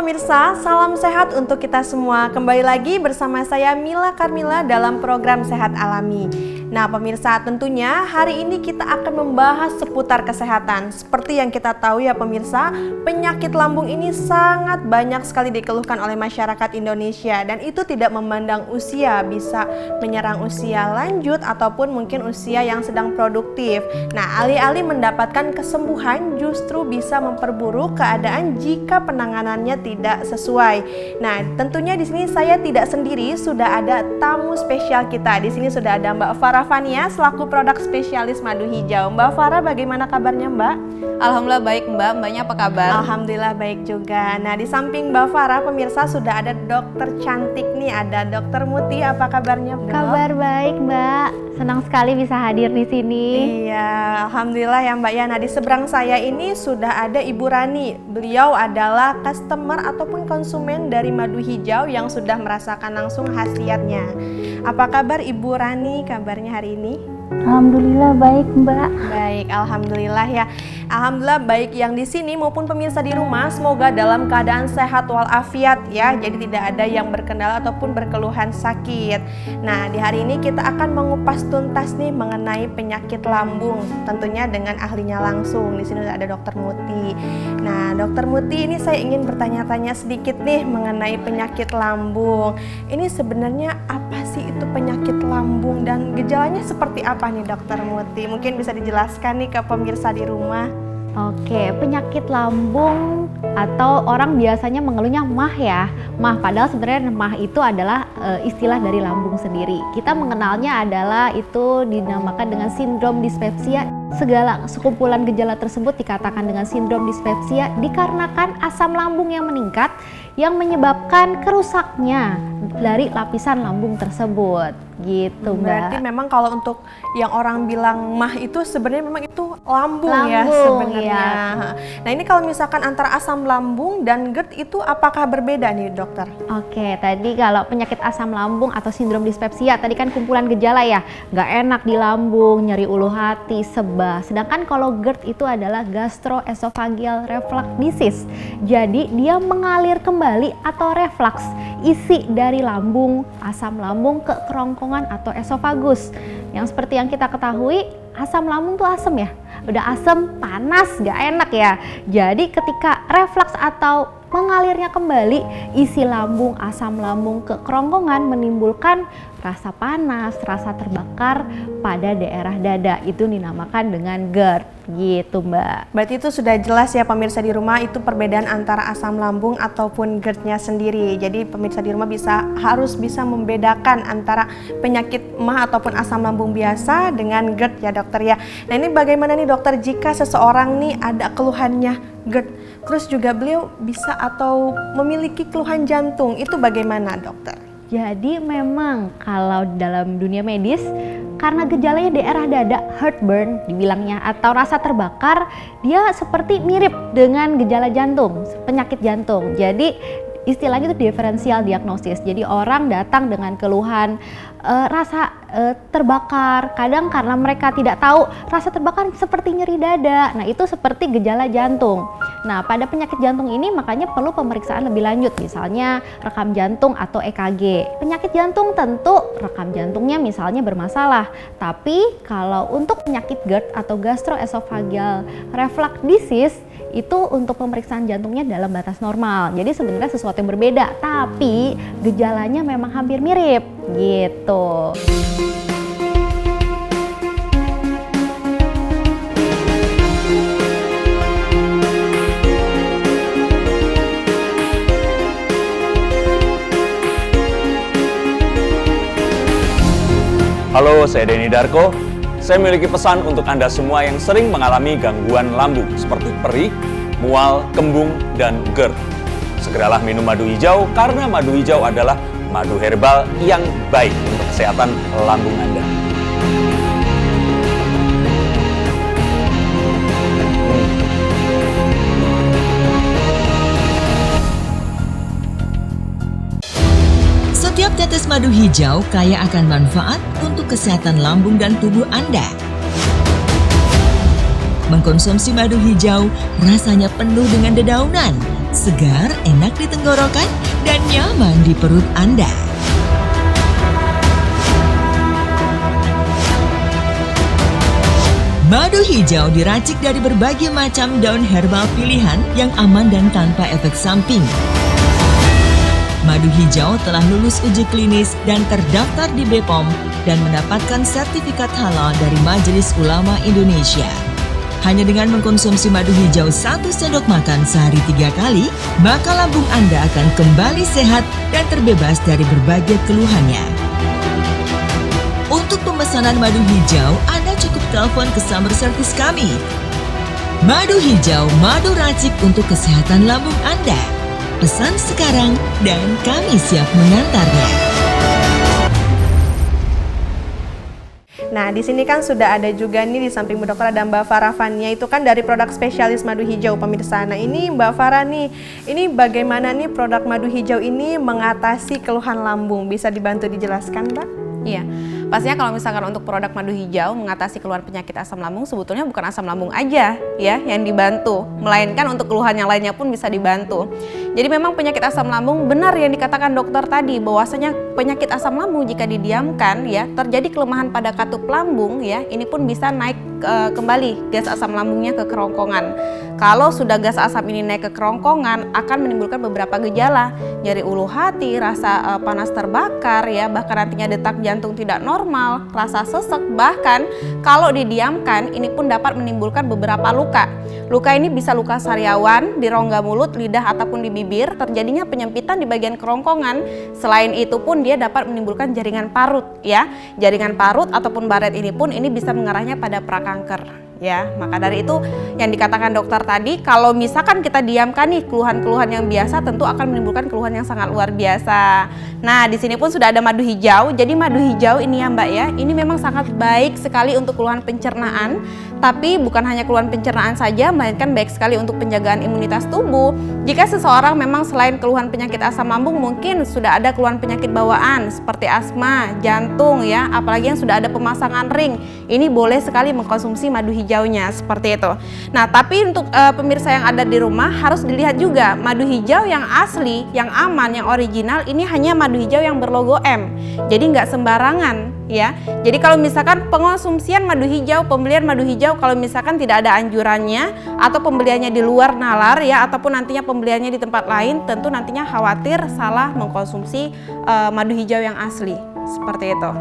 pemirsa, salam sehat untuk kita semua. Kembali lagi bersama saya Mila Karmila dalam program Sehat Alami. Nah pemirsa, tentunya hari ini kita akan membahas seputar kesehatan. Seperti yang kita tahu ya pemirsa, penyakit lambung ini sangat banyak sekali dikeluhkan oleh masyarakat Indonesia. Dan itu tidak memandang usia, bisa menyerang usia lanjut ataupun mungkin usia yang sedang produktif. Nah alih-alih mendapatkan kesembuhan justru bisa memperburuk keadaan jika penanganannya tidak sesuai. Nah tentunya di sini saya tidak sendiri, sudah ada tamu spesial kita. Di sini sudah ada Mbak Farah Fania selaku produk spesialis madu hijau. Mbak Farah, bagaimana kabarnya Mbak? Alhamdulillah baik Mbak, Mbaknya apa kabar? Alhamdulillah baik juga. Nah di samping Mbak Farah pemirsa sudah ada dokter cantik nih, ada Dokter Muti. Apa kabarnya Mbak? Kabar baik Mbak, senang sekali bisa hadir di sini. Iya, alhamdulillah ya Mbak ya. Nah di seberang saya ini sudah ada Ibu Rani. Beliau adalah customer ataupun konsumen dari madu hijau yang sudah merasakan langsung khasiatnya. Apa kabar Ibu Rani, kabarnya hari ini? Alhamdulillah baik Mbak. Baik, alhamdulillah ya. Alhamdulillah baik yang di sini maupun pemirsa di rumah semoga dalam keadaan sehat walafiat ya. Jadi tidak ada yang berkendala ataupun berkeluhan sakit. Nah, di hari ini kita akan mengupas tuntas nih mengenai penyakit lambung, tentunya dengan ahlinya langsung. Di sini ada Dokter Muti. Nah, Dokter Muti, ini saya ingin bertanya-tanya sedikit nih mengenai penyakit lambung. Ini sebenarnya apa sih itu penyakit lambung dan gejalanya seperti apa nih Dokter Muti? Mungkin bisa dijelaskan nih ke pemirsa di rumah. Oke, penyakit lambung atau orang biasanya mengeluhnya MAH ya. MAH, padahal sebenarnya MAH itu adalah istilah dari lambung sendiri. Kita mengenalnya adalah itu dinamakan dengan sindrom dispepsia. Segala sekumpulan gejala tersebut dikatakan dengan sindrom dispepsia dikarenakan asam lambung yang meningkat yang menyebabkan kerusaknya dari lapisan lambung tersebut. Gitu Mbak. Berarti memang kalau untuk yang orang bilang MAH itu sebenarnya memang itu lambung ya Lambung, sebenarnya. iya. Nah ini kalau misalkan antara asam lambung dan GERD itu apakah berbeda nih dokter? Oke, tadi kalau penyakit asam lambung atau sindrom dispepsia tadi kan kumpulan gejala ya, nggak enak di lambung, nyeri ulu hati, sebah. Sedangkan kalau GERD itu adalah gastroesophageal reflux disease. Jadi dia mengalir kembali atau reflux isi dari lambung, asam lambung ke kerongkongan atau esofagus. Yang seperti yang kita ketahui, asam lambung tuh asam ya. Udah asam, panas, gak enak ya. Jadi ketika reflux atau mengalirnya kembali isi lambung, asam lambung ke kerongkongan menimbulkan rasa panas, rasa terbakar pada daerah dada. Itu dinamakan dengan GERD gitu Mbak. Berarti itu sudah jelas ya pemirsa di rumah itu perbedaan antara asam lambung ataupun GERD-nya sendiri. Jadi pemirsa di rumah harus bisa membedakan antara penyakit MAH ataupun asam lambung biasa dengan GERD ya dokter ya. Nah ini bagaimana nih dokter jika seseorang nih ada keluhannya GERD, terus juga beliau bisa atau memiliki keluhan jantung, itu bagaimana dokter? Jadi memang kalau dalam dunia medis karena gejalanya daerah dada, heartburn dibilangnya atau rasa terbakar, dia seperti mirip dengan gejala jantung, penyakit jantung. Jadi istilahnya itu diferensial diagnosis. Jadi orang datang dengan keluhan rasa terbakar, kadang karena mereka tidak tahu rasa terbakar seperti nyeri dada. Nah itu seperti gejala jantung. Nah pada penyakit jantung ini makanya perlu pemeriksaan lebih lanjut, misalnya rekam jantung atau EKG. Penyakit jantung tentu rekam jantungnya misalnya bermasalah. Tapi kalau untuk penyakit GERD atau gastroesophageal reflux disease itu untuk pemeriksaan jantungnya dalam batas normal. Jadi sebenarnya sesuatu yang berbeda, tapi gejalanya memang hampir mirip gitu. Halo, saya Denny Darko. Saya memiliki pesan untuk Anda semua yang sering mengalami gangguan lambung seperti perih, mual, kembung, dan GERD. Segeralah minum madu hijau karena madu hijau adalah madu herbal yang baik untuk kesehatan lambung Anda. Setiap tetes madu hijau kaya akan manfaat untuk kesehatan lambung dan tubuh Anda. Mengkonsumsi madu hijau rasanya penuh dengan dedaunan, segar, enak di tenggorokan, dan nyaman di perut Anda. Madu hijau diracik dari berbagai macam daun herbal pilihan yang aman dan tanpa efek samping. Madu hijau telah lulus uji klinis dan terdaftar di BPOM dan mendapatkan sertifikat halal dari Majelis Ulama Indonesia. Hanya dengan mengkonsumsi madu hijau 1 sendok makan sehari 3 kali, maka lambung Anda akan kembali sehat dan terbebas dari berbagai keluhannya. Untuk pemesanan madu hijau, Anda cukup telepon ke sumber service kami. Madu hijau, madu racik untuk kesehatan lambung Anda. Pesan sekarang dan kami siap mengantarnya. Nah, di sini kan sudah ada juga nih di samping Bu Dokter ada Mbak Farah Fania, itu kan dari produk spesialis madu hijau pemirsa. Nah, ini Mbak Farah nih, ini bagaimana nih produk madu hijau ini mengatasi keluhan lambung? Bisa dibantu dijelaskan, Mbak? Iya, pastinya kalau misalkan untuk produk madu hijau mengatasi keluhan penyakit asam lambung, sebetulnya bukan asam lambung aja ya yang dibantu, melainkan untuk keluhan yang lainnya pun bisa dibantu. Jadi memang penyakit asam lambung benar yang dikatakan dokter tadi, bahwasanya penyakit asam lambung jika didiamkan ya terjadi kelemahan pada katup lambung ya, ini pun bisa naik kembali gas asam lambungnya ke kerongkongan. Kalau sudah gas asam ini naik ke kerongkongan akan menimbulkan beberapa gejala, nyeri ulu hati, rasa panas terbakar ya, bahkan nantinya detak jantung tidak normal, rasa sesek, bahkan kalau didiamkan ini pun dapat menimbulkan beberapa luka. Luka ini bisa luka sariawan di rongga mulut, lidah ataupun di bibir, terjadinya penyempitan di bagian kerongkongan. Selain itu pun dia dapat menimbulkan jaringan parut ya. Jaringan parut ataupun baret ini pun ini bisa mengarahnya pada prakanker. Ya, maka dari itu yang dikatakan dokter tadi, kalau misalkan kita diamkan nih keluhan-keluhan yang biasa tentu akan menimbulkan keluhan yang sangat luar biasa. Nah, di sini pun sudah ada madu hijau. Jadi madu hijau ini ya Mbak ya, ini memang sangat baik sekali untuk keluhan pencernaan. Tapi bukan hanya keluhan pencernaan saja, melainkan baik sekali untuk penjagaan imunitas tubuh. Jika seseorang memang selain keluhan penyakit asam lambung, mungkin sudah ada keluhan penyakit bawaan seperti asma, jantung ya, apalagi yang sudah ada pemasangan ring, ini boleh sekali mengkonsumsi madu hijaunya seperti itu. Nah, tapi untuk pemirsa yang ada di rumah harus dilihat juga madu hijau yang asli, yang aman, yang original ini hanya madu hijau yang berlogo M. Jadi nggak sembarangan ya. Jadi kalau misalkan pengonsumsian madu hijau, pembelian madu hijau kalau misalkan tidak ada anjurannya atau pembeliannya di luar nalar ya, ataupun nantinya pembeliannya di tempat lain, tentu nantinya khawatir salah mengkonsumsi madu hijau yang asli seperti itu.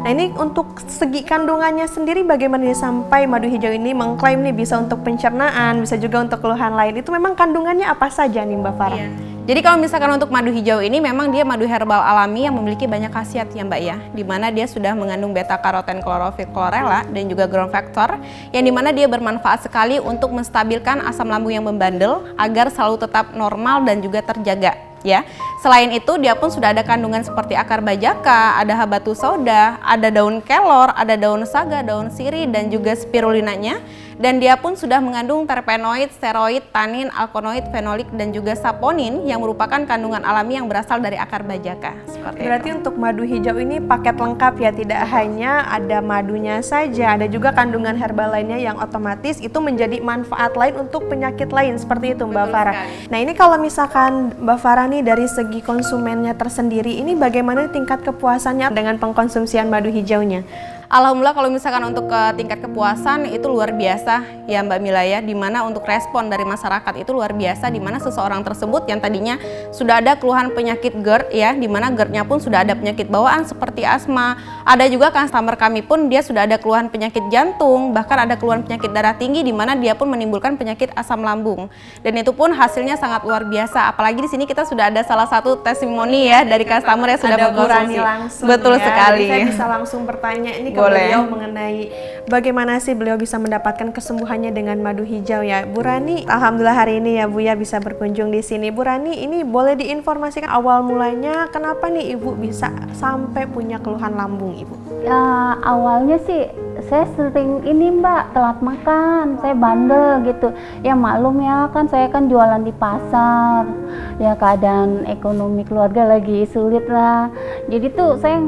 Nah, ini untuk segi kandungannya sendiri bagaimana nih sampai madu hijau ini mengklaim nih bisa untuk pencernaan, bisa juga untuk keluhan lain. Itu memang kandungannya apa saja nih Mbak Farah? Iya. Jadi kalau misalkan untuk madu hijau ini memang dia madu herbal alami yang memiliki banyak khasiat ya Mbak ya, dimana dia sudah mengandung beta karoten klorofil chlorella dan juga growth factor, yang dimana dia bermanfaat sekali untuk menstabilkan asam lambung yang membandel agar selalu tetap normal dan juga terjaga ya. Selain itu dia pun sudah ada kandungan seperti akar bajaka, ada habatus sauda, ada daun kelor, ada daun saga, daun sirih dan juga spirulinanya. Dan dia pun sudah mengandung terpenoid, steroid, tanin, alkaloid, fenolik dan juga saponin yang merupakan kandungan alami yang berasal dari akar bajaka. Berarti untuk madu hijau ini paket lengkap ya, tidak hanya ada madunya saja, ada juga kandungan herbal lainnya yang otomatis itu menjadi manfaat lain untuk penyakit lain seperti itu Mbak Farah. Nah, ini kalau misalkan Mbak Farah nih dari segi konsumennya tersendiri, ini bagaimana tingkat kepuasannya dengan pengkonsumsian madu hijaunya? Alhamdulillah kalau misalkan untuk tingkat kepuasan itu luar biasa ya Mbak Mila ya, dimana untuk respon dari masyarakat itu luar biasa, dimana seseorang tersebut yang tadinya sudah ada keluhan penyakit GERD ya, dimana GERD-nya pun sudah ada penyakit bawaan seperti asma, ada juga customer kami pun dia sudah ada keluhan penyakit jantung, bahkan ada keluhan penyakit darah tinggi, dimana dia pun menimbulkan penyakit asam lambung, dan itu pun hasilnya sangat luar biasa. Apalagi di sini kita sudah ada salah satu testimoni ya dari customer yang sudah mengkonsumsi. Betul ya, sekali. Jadi saya bisa langsung bertanya ini beliau mengenai bagaimana sih beliau bisa mendapatkan kesembuhannya dengan madu hijau ya. Bu Rani, alhamdulillah hari ini ya Bu ya bisa berkunjung di sini. Bu Rani, ini boleh diinformasikan awal mulanya kenapa nih Ibu bisa sampai punya keluhan lambung Ibu? Ya awalnya sih saya sering ini Mbak, telat makan, saya bandel gitu. Ya maklum ya kan saya kan jualan di pasar. Ya keadaan ekonomi keluarga lagi sulit lah. Jadi tuh saya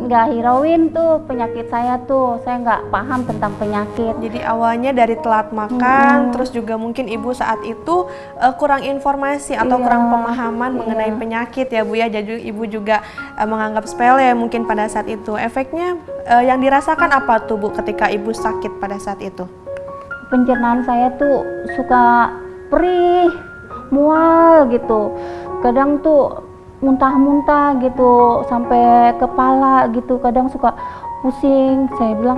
nggak hirauin tuh penyakit saya tuh, saya nggak paham tentang penyakit. Jadi awalnya dari telat makan, terus juga mungkin ibu saat itu kurang informasi atau Iya, kurang pemahaman iya. mengenai penyakit ya Bu ya. Jadi ibu juga menganggap sepele mungkin pada saat itu. Efeknya yang dirasakan apa tuh Bu ketika ibu sakit pada saat itu? Pencernaan saya tuh suka perih, mual gitu. Kadang tuh muntah-muntah gitu sampai kepala gitu. Kadang suka pusing. Saya bilang,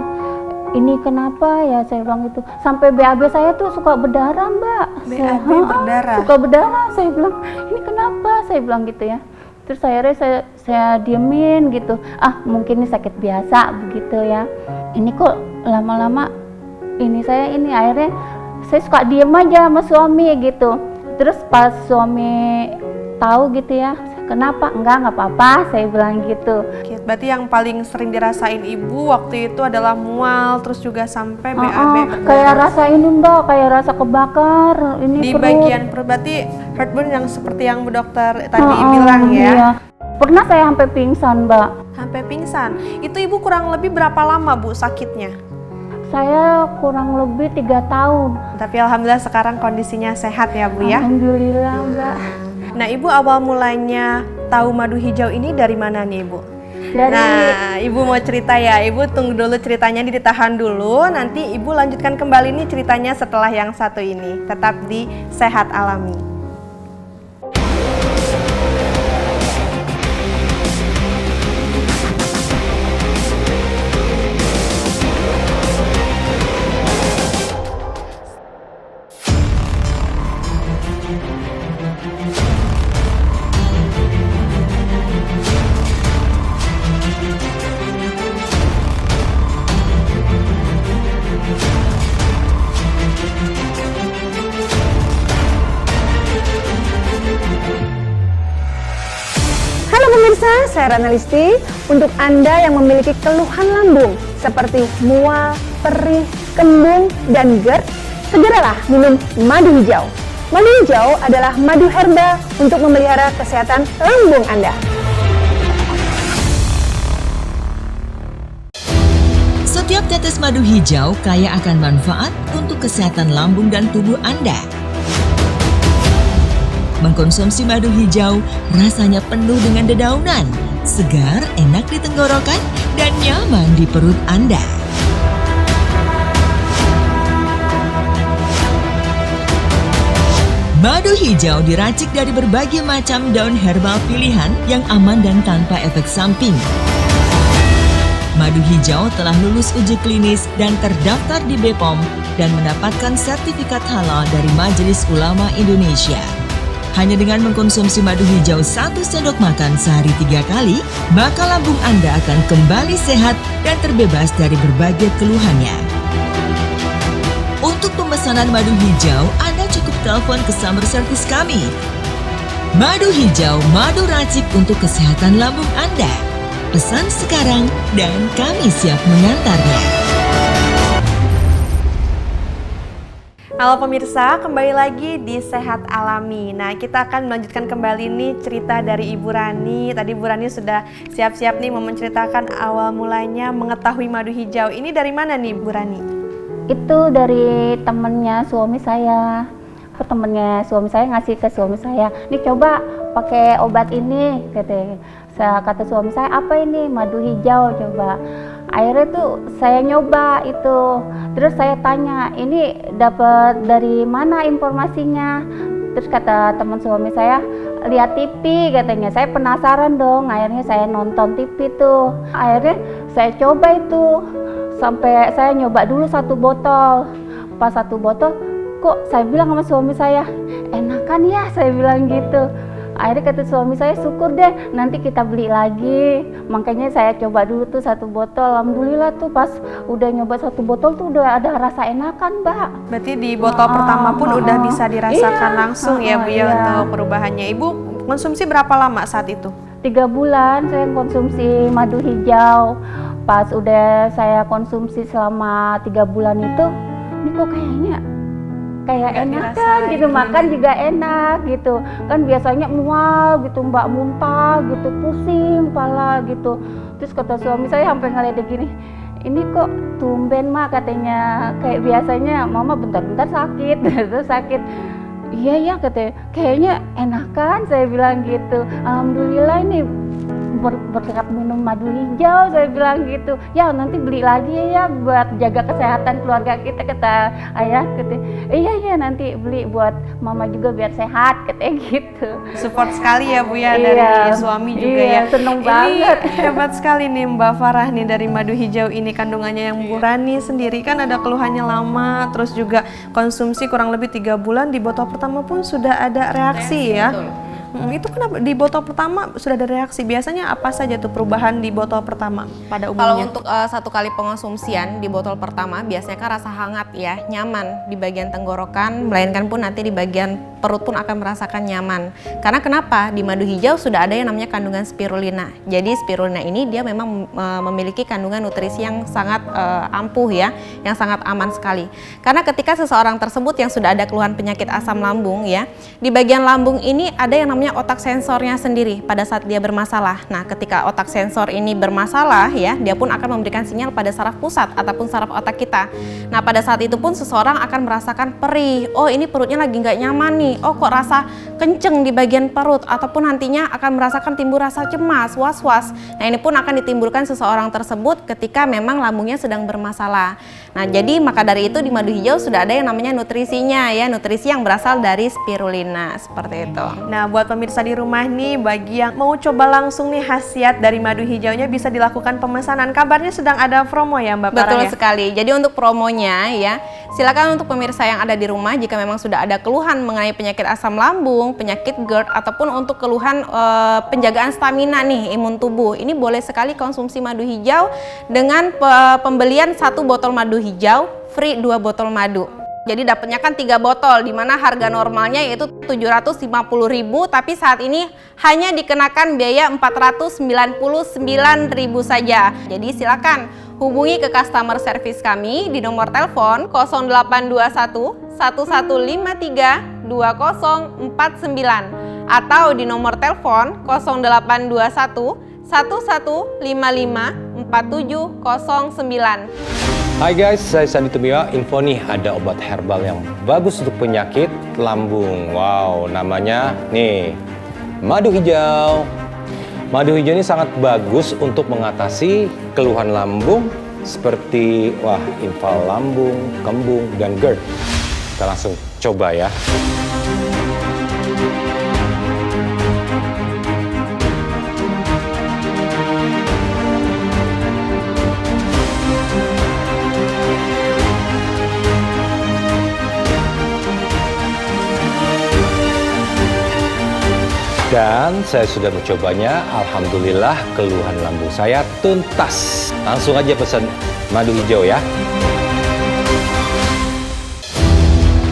ini kenapa ya, saya bilang gitu. Sampai BAB saya tuh suka berdarah, Mbak. BAB Saya, berdarah? Suka berdarah. Saya bilang, ini kenapa, saya bilang gitu ya. Terus akhirnya saya diemin gitu. Mungkin ini sakit biasa begitu ya. Ini kok lama-lama ini akhirnya saya suka diem aja sama suami gitu. Terus pas suami tahu gitu ya, kenapa? Enggak apa-apa, saya bilang gitu. Oke, berarti yang paling sering dirasain ibu waktu itu adalah mual, terus juga sampai BAB berdarah. Kayak rasa ini Mbak, kayak rasa kebakar ini Di perut. bagian perut, berarti heartburn yang seperti yang Bu Dokter tadi bilang ya. Iya. Pernah saya sampai pingsan Mbak. Sampai pingsan. Itu ibu kurang lebih berapa lama Bu sakitnya? Saya kurang lebih 3 tahun. Tapi alhamdulillah sekarang kondisinya sehat ya Bu ya. Alhamdulillah Mbak. Nah ibu awal mulanya tahu madu hijau ini dari mana nih ibu? Dari Nah ibu mau cerita ya, ibu tunggu dulu ceritanya, ditahan dulu. Nanti ibu lanjutkan kembali nih ceritanya setelah yang satu ini. Tetap di Sehat Alami. Halo pemirsa, saya Rana Listi. Untuk Anda yang memiliki keluhan lambung seperti mual, perih, kembung, dan GERD, segeralah minum madu hijau. Madu hijau adalah madu herba untuk memelihara kesehatan lambung Anda. Setiap tetes madu hijau kaya akan manfaat untuk kesehatan lambung dan tubuh Anda. Mengkonsumsi madu hijau rasanya penuh dengan dedaunan, segar, enak di tenggorokan, dan nyaman di perut Anda. Madu hijau diracik dari berbagai macam daun herbal pilihan yang aman dan tanpa efek samping. Madu hijau telah lulus uji klinis dan terdaftar di BPOM dan mendapatkan sertifikat halal dari Majelis Ulama Indonesia. Hanya dengan mengkonsumsi madu hijau 1 sendok makan sehari 3 kali, maka lambung Anda akan kembali sehat dan terbebas dari berbagai keluhannya. Untuk pemesanan madu hijau, Anda cukup telepon ke sumber service kami. Madu hijau, madu racik untuk kesehatan lambung Anda. Pesan sekarang dan kami siap mengantarnya. Halo pemirsa, kembali lagi di Sehat Alami. Nah, kita akan melanjutkan kembali nih cerita dari Ibu Rani. Tadi Ibu Rani sudah siap-siap nih mau menceritakan awal mulanya mengetahui madu hijau. Ini dari mana nih Ibu Rani? itu dari temennya suami saya. Temennya suami saya ngasih ke suami saya, "Nih coba pakai obat ini," kata suami saya, "Apa ini?" "Madu hijau, coba." Akhirnya tuh saya nyoba itu. Terus saya tanya, "Ini dapat dari mana informasinya?" Terus kata teman suami saya, "Lihat TV," katanya. Saya penasaran dong, akhirnya saya nonton TV tuh. Akhirnya saya coba itu. Sampai saya nyoba dulu 1 botol. Pas 1 botol, kok saya bilang sama suami saya, "Enakan ya," saya bilang gitu. Akhirnya kata suami saya, "Syukur deh, nanti kita beli lagi." Makanya saya coba dulu tuh 1 botol. Alhamdulillah tuh pas udah nyoba 1 botol tuh udah ada rasa enakan, Mbak. Berarti di botol pertama pun udah bisa dirasakan langsung ya Bu ya untuk perubahannya. Ibu konsumsi berapa lama saat itu? 3 bulan saya konsumsi madu hijau. Pas udah saya konsumsi selama 3 bulan itu, ini kok kayaknya kayak Nggak enak dirasain. kan gitu, makan juga enak gitu kan, biasanya mual gitu Mbak, muntah gitu, pusing kepala gitu. Terus kata suami saya sampai ngeledek gini, ini kok tumben Mak, katanya kayak biasanya Mama bentar-bentar sakit terus sakit. Iya ya katanya, kayaknya enakan, saya bilang gitu. Alhamdulillah ini berkat minum madu hijau, saya bilang gitu. Ya nanti beli lagi ya buat jaga kesehatan keluarga kita, kata ayah. Kata, iya nanti beli buat mama juga biar sehat, katanya gitu. Support sekali ya Bu ya Iya, dari suami juga iya, ya. seneng Ini banget. hebat sekali nih Mbak Farah nih, dari madu hijau ini kandungannya yang Burani sendiri kan ada keluhannya lama, terus juga konsumsi kurang lebih 3 bulan, di botol pertama pun sudah ada reaksi ya. Itu kenapa di botol pertama sudah ada reaksi? Biasanya apa saja tuh perubahan di botol pertama pada Kalau umumnya? untuk 1 kali pengonsumsian di botol pertama biasanya kan rasa hangat ya, nyaman di bagian tenggorokan, melainkan pun nanti di bagian perut pun akan merasakan nyaman. Karena kenapa? Di madu hijau sudah ada yang namanya kandungan spirulina. Jadi spirulina ini dia memang memiliki kandungan nutrisi yang sangat ampuh ya, yang sangat aman sekali. Karena ketika seseorang tersebut yang sudah ada keluhan penyakit asam lambung ya, di bagian lambung ini ada yang namanya otak sensornya sendiri pada saat dia bermasalah. Nah, ketika otak sensor ini bermasalah ya, dia pun akan memberikan sinyal pada saraf pusat ataupun saraf otak kita. Nah, pada saat itu pun seseorang akan merasakan perih. Oh, ini perutnya lagi nggak nyaman nih. Oh, kok rasa kenceng di bagian perut, ataupun nantinya akan merasakan timbul rasa cemas, was-was. Nah, ini pun akan ditimbulkan seseorang tersebut ketika memang lambungnya sedang bermasalah. Nah, jadi maka dari itu di madu hijau sudah ada yang namanya nutrisinya ya, nutrisi yang berasal dari spirulina seperti itu. Nah, buat pemirsa di rumah nih, bagi yang mau coba langsung nih khasiat dari madu hijaunya, bisa dilakukan pemesanan. Kabarnya sedang ada promo ya Mbak Farah Betul ya? sekali. Jadi untuk promonya ya, silakan untuk pemirsa yang ada di rumah jika memang sudah ada keluhan mengenai penyakit asam lambung, penyakit GERD, ataupun untuk keluhan penjagaan stamina nih, imun tubuh. Ini boleh sekali konsumsi madu hijau dengan pembelian 1 botol madu hijau, free 2 botol madu. Jadi dapatnya kan 3 botol, di mana harga normalnya yaitu 750.000, tapi saat ini hanya dikenakan biaya 499.000 saja. Jadi silakan hubungi ke customer service kami di nomor telepon 0821 1153 2049 atau di nomor telepon 0821 1155 4709. Hai guys, saya Sandi Tumio. Info nih, ada obat herbal yang bagus untuk penyakit lambung. Wow, namanya nih madu hijau. Madu hijau ini sangat bagus untuk mengatasi keluhan lambung seperti infal lambung, kembung, dan GERD. Kita langsung coba ya. Dan saya sudah mencobanya, alhamdulillah keluhan lambung saya tuntas. Langsung aja pesan madu hijau ya.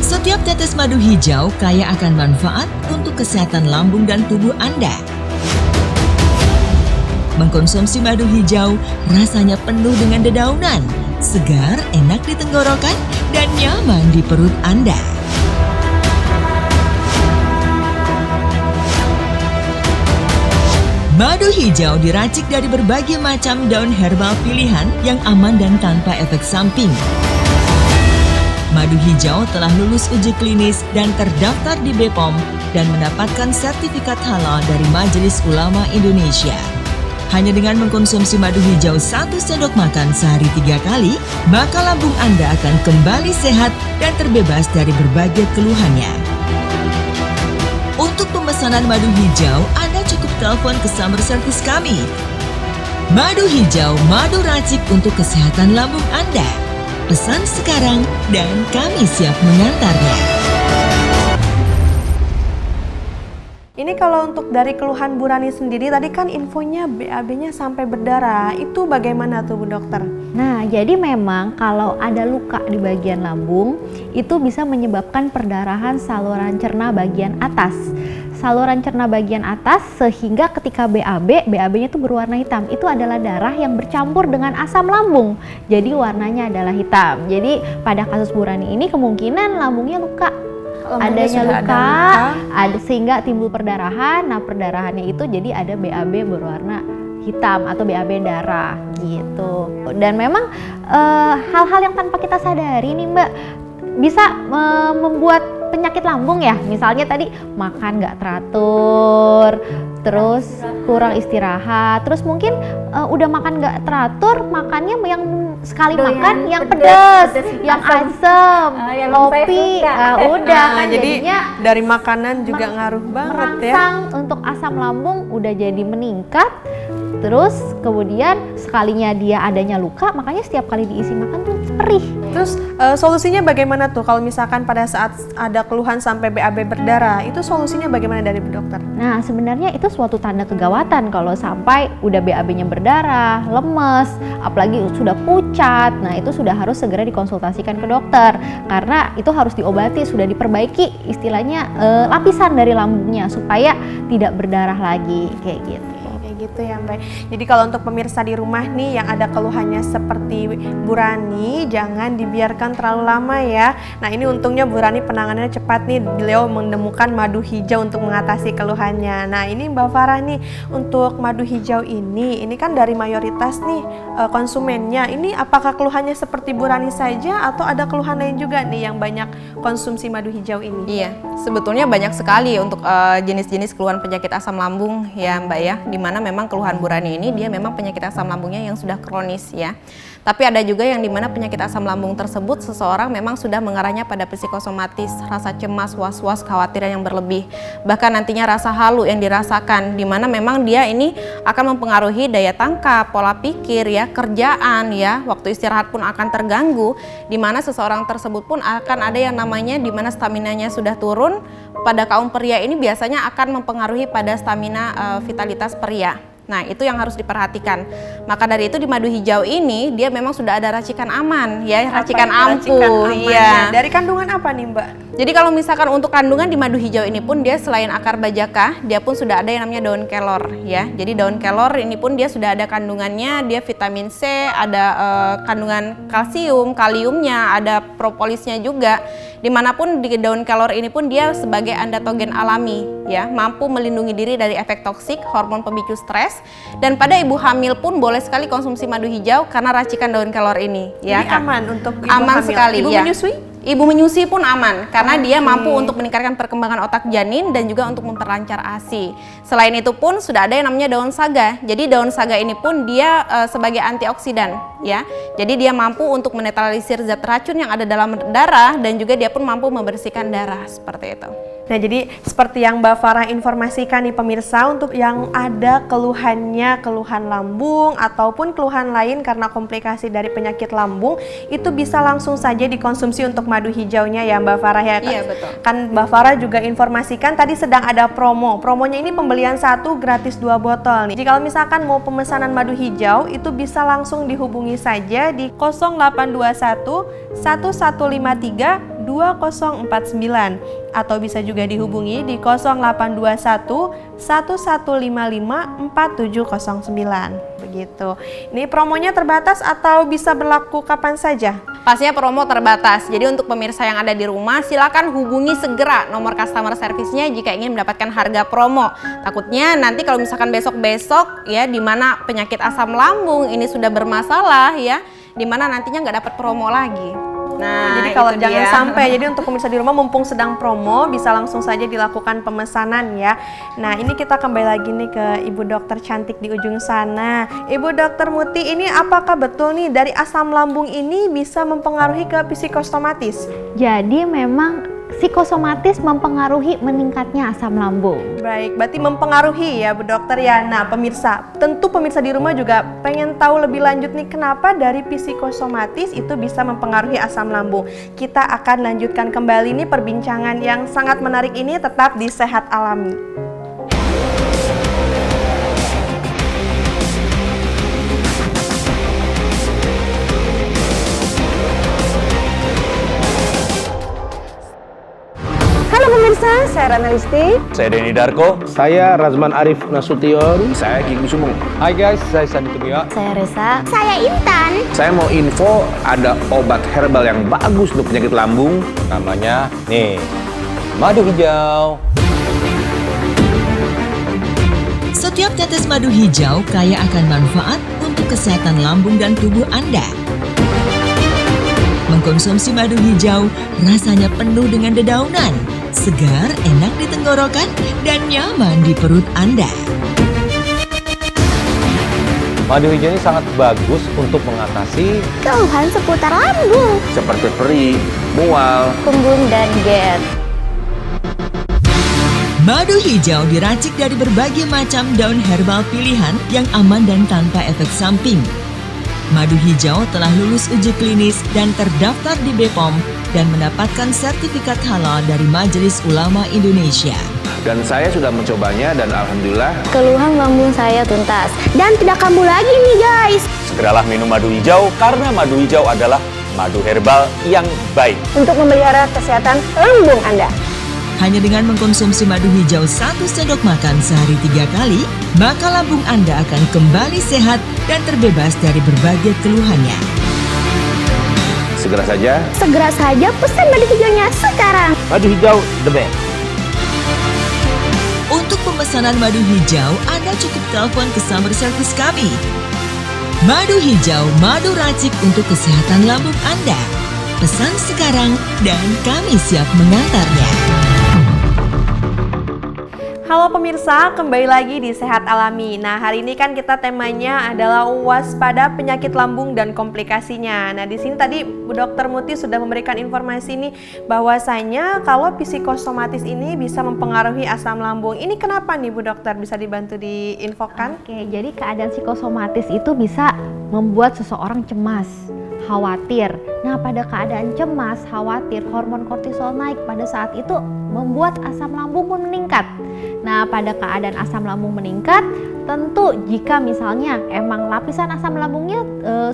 Setiap tetes madu hijau kaya akan manfaat untuk kesehatan lambung dan tubuh Anda. Mengkonsumsi madu hijau rasanya penuh dengan dedaunan, segar, enak di tenggorokan, dan nyaman di perut Anda. Madu hijau diracik dari berbagai macam daun herbal pilihan yang aman dan tanpa efek samping. Madu hijau telah lulus uji klinis dan terdaftar di BPOM dan mendapatkan sertifikat halal dari Majelis Ulama Indonesia. Hanya dengan mengkonsumsi madu hijau 1 sendok makan sehari 3 kali, maka lambung Anda akan kembali sehat dan terbebas dari berbagai keluhannya. Untuk pemesanan madu hijau, Anda cukup telepon customer service kami. Madu hijau, madu racik untuk kesehatan lambung Anda. Pesan sekarang dan kami siap mengantarnya. Ini kalau untuk dari keluhan Burani sendiri, tadi kan infonya BAB-nya sampai berdarah. Itu bagaimana tuh Bu Dokter? Nah, jadi memang kalau ada luka di bagian lambung, itu bisa menyebabkan perdarahan saluran cerna bagian atas. saluran cerna bagian atas sehingga ketika BAB-nya itu berwarna hitam. Itu adalah darah yang bercampur dengan asam lambung. Jadi warnanya adalah hitam. Jadi pada kasus Bu Rani ini kemungkinan lambungnya luka. Adanya luka, sehingga timbul perdarahan. Nah, perdarahannya itu jadi ada BAB berwarna hitam atau BAB darah gitu. Dan memang hal-hal yang tanpa kita sadari nih Mbak bisa membuat penyakit lambung ya. Misalnya tadi makan nggak teratur, terus kurang istirahat, terus mungkin udah makan nggak teratur, makannya yang sekali makan yang pedas, yang asam, kopi, udah kan jadi jadinya dari makanan juga ngaruh banget ya. merangsang untuk asam lambung udah jadi meningkat. Terus kemudian sekalinya dia adanya luka, makanya setiap kali diisi makan tuh perih. Terus solusinya bagaimana tuh kalau misalkan pada saat ada keluhan sampai BAB berdarah, itu solusinya bagaimana dari Bu Dokter? Nah, sebenarnya itu suatu tanda kegawatan kalau sampai udah BAB-nya berdarah, lemes, apalagi sudah pucat. Nah, itu sudah harus segera dikonsultasikan ke dokter karena itu harus diobati, sudah diperbaiki istilahnya lapisan dari lambungnya supaya tidak berdarah lagi kayak gitu. Gitu ya Mbak. Jadi kalau untuk pemirsa di rumah nih yang ada keluhannya seperti Bu Rani, jangan dibiarkan terlalu lama ya. Nah ini untungnya Bu Rani penanganannya cepat nih, beliau menemukan madu hijau untuk mengatasi keluhannya. Nah ini Mbak Farah nih, untuk madu hijau ini kan dari mayoritas nih konsumennya. Ini apakah keluhannya seperti Bu Rani saja atau ada keluhan lain juga nih yang banyak konsumsi madu hijau ini? Iya, sebetulnya banyak sekali untuk jenis-jenis keluhan penyakit asam lambung ya Mbak ya, dimana memang keluhan Bu Rani ini dia memang penyakit asam lambungnya yang sudah kronis ya. Tapi ada juga yang dimana penyakit asam lambung tersebut seseorang memang sudah mengarahnya pada psikosomatis, rasa cemas, was-was, kekhawatiran yang berlebih. Bahkan nantinya rasa halu yang dirasakan, dimana memang dia ini akan mempengaruhi daya tangkap, pola pikir ya, kerjaan ya, waktu istirahat pun akan terganggu, dimana seseorang tersebut pun akan ada yang namanya dimana staminanya sudah turun. Pada kaum pria ini biasanya akan mempengaruhi pada stamina vitalitas pria. Nah itu yang harus diperhatikan. Maka dari itu di madu hijau ini dia memang sudah ada racikan aman ya, racikan ampuh. Iya. Dari kandungan apa nih Mbak? Jadi kalau misalkan untuk kandungan di madu hijau ini pun dia selain akar bajaka, dia pun sudah ada yang namanya daun kelor ya. Jadi daun kelor ini pun dia sudah ada kandungannya, dia vitamin C, ada kandungan kalsium, kaliumnya, ada propolisnya juga. Dimanapun di daun kelor ini pun dia sebagai andatogen alami ya, mampu melindungi diri dari efek toksik, hormon pemicu stres. Dan pada ibu hamil pun boleh sekali konsumsi madu hijau karena racikan daun kelor ini ya. Jadi aman untuk ibu aman hamil. Sekali Ibu ya. menyusui? Ibu menyusui pun aman karena dia mampu untuk meningkatkan perkembangan otak janin dan juga untuk memperlancar ASI. Selain itu pun sudah ada yang namanya daun saga. Jadi daun saga ini pun dia sebagai antioksidan ya. Jadi dia mampu untuk menetralisir zat racun yang ada dalam darah dan juga dia pun mampu membersihkan darah seperti itu. Nah jadi seperti yang Mbak Farah informasikan nih pemirsa, untuk yang ada keluhannya, keluhan lambung ataupun keluhan lain karena komplikasi dari penyakit lambung, itu bisa langsung saja dikonsumsi untuk madu hijaunya ya Mbak Farah ya. Iya betul. Kan Mbak Farah juga informasikan tadi sedang ada promo. Promonya ini pembelian 1 gratis 2 botol nih. Jadi kalau misalkan mau pemesanan madu hijau itu bisa langsung dihubungi saja di 0821 1153 2049 atau bisa juga dihubungi di 0821 1155 4709 begitu. Ini promonya terbatas atau bisa berlaku kapan saja? Pastinya promo terbatas. Jadi untuk pemirsa yang ada di rumah silakan hubungi segera nomor customer service-nya jika ingin mendapatkan harga promo. Takutnya nanti kalau misalkan besok-besok ya di mana penyakit asam lambung ini sudah bermasalah ya, di mana nantinya nggak dapat promo lagi. Nah, jadi kalau jangan sampai, jadi untuk pemirsa di rumah mumpung sedang promo bisa langsung saja dilakukan pemesanan ya. Nah ini kita kembali lagi nih ke Ibu Dokter cantik di ujung sana. Ibu Dokter Muti, ini apakah betul nih dari asam lambung ini bisa mempengaruhi ke psikosomatis? Jadi memang psikosomatis mempengaruhi meningkatnya asam lambung. Baik, berarti mempengaruhi ya Bu Dokter ya. Nah pemirsa, tentu pemirsa di rumah juga pengen tahu lebih lanjut nih kenapa dari psikosomatis itu bisa mempengaruhi asam lambung. Kita akan lanjutkan kembali nih perbincangan yang sangat menarik ini tetap di Sehat Alami. Halo pemirsa, saya Saya Analisti. Saya Denny Darko. Saya Razman Arif Nasution. Saya Gigi Sumung. Hai guys, saya Sandi Tumio. Saya Resa. Saya Intan. Saya mau info ada obat herbal yang bagus untuk penyakit lambung. Namanya nih, madu hijau. Setiap tetes madu hijau kaya akan manfaat untuk kesehatan lambung dan tubuh Anda. Mengkonsumsi madu hijau rasanya penuh dengan dedaunan, segar, enak di tenggorokan, dan nyaman di perut Anda. Madu hijau ini sangat bagus untuk mengatasi Keluhan seputar lambung, Seperti perih, mual, Kembung dan GERD. Madu hijau diracik dari berbagai macam daun herbal pilihan yang aman dan tanpa efek samping. Madu hijau telah lulus uji klinis dan terdaftar di BPOM dan mendapatkan sertifikat halal dari Majelis Ulama Indonesia. dan saya sudah mencobanya dan alhamdulillah Keluhan lambung saya tuntas. Dan tidak kambuh lagi nih guys. Segeralah minum madu hijau karena madu hijau adalah madu herbal yang baik. Untuk memelihara kesehatan lambung Anda. Hanya dengan mengkonsumsi madu hijau 1 sendok makan sehari 3 kali, maka lambung Anda akan kembali sehat dan terbebas dari berbagai keluhannya. segera saja Segera saja pesan madu hijaunya sekarang. Madu hijau the best. Untuk pemesanan madu hijau, Anda cukup telepon ke sumber service kami. Madu hijau, madu racik untuk kesehatan lambung Anda. Pesan sekarang dan kami siap mengantarnya. Halo pemirsa, kembali lagi di Sehat Alami. Nah, hari ini kan kita temanya adalah waspada penyakit lambung dan komplikasinya. Nah, di sini tadi Bu Dokter Muti sudah memberikan informasi ini bahwasanya kalau psikosomatis ini bisa mempengaruhi asam lambung. Ini kenapa nih Bu Dokter? Bisa dibantu diinfokan? Oke, jadi keadaan psikosomatis itu bisa membuat seseorang cemas, khawatir. Nah, pada keadaan cemas, khawatir, hormon kortisol naik pada saat itu membuat asam lambung pun meningkat. Nah, pada keadaan asam lambung meningkat, tentu jika misalnya emang lapisan asam lambungnya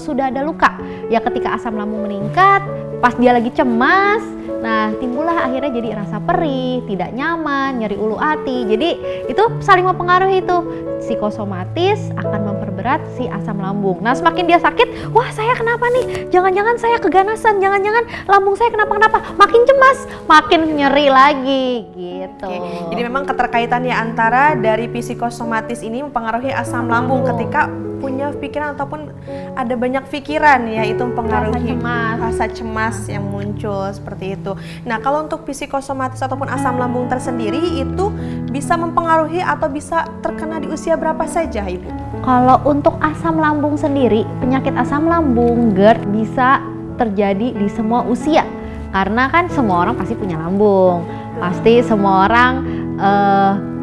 sudah ada luka, ya ketika asam lambung meningkat, pas dia lagi cemas, nah timbullah akhirnya jadi rasa perih, tidak nyaman, nyeri ulu hati. Jadi itu saling mempengaruhi itu. Psikosomatis akan memperberat si asam lambung. Nah, semakin dia sakit, wah saya kenapa nih? Jangan-jangan saya keganasan, jangan-jangan lambung saya kenapa-kenapa? Makin cemas, makin nyeri lagi gitu. Oke, jadi memang keterkaitan ya antara dari psikosomatis ini mempengaruhi asam lambung ketika punya pikiran ataupun ada banyak pikiran ya, itu mempengaruhi rasa cemas yang muncul seperti itu. Nah, kalau untuk psikosomatis ataupun asam lambung tersendiri itu bisa mempengaruhi atau bisa terkena di usia berapa saja, Ibu? Kalau untuk asam lambung sendiri, penyakit asam lambung GERD bisa terjadi di semua usia. Karena kan semua orang pasti punya lambung. Pasti semua orang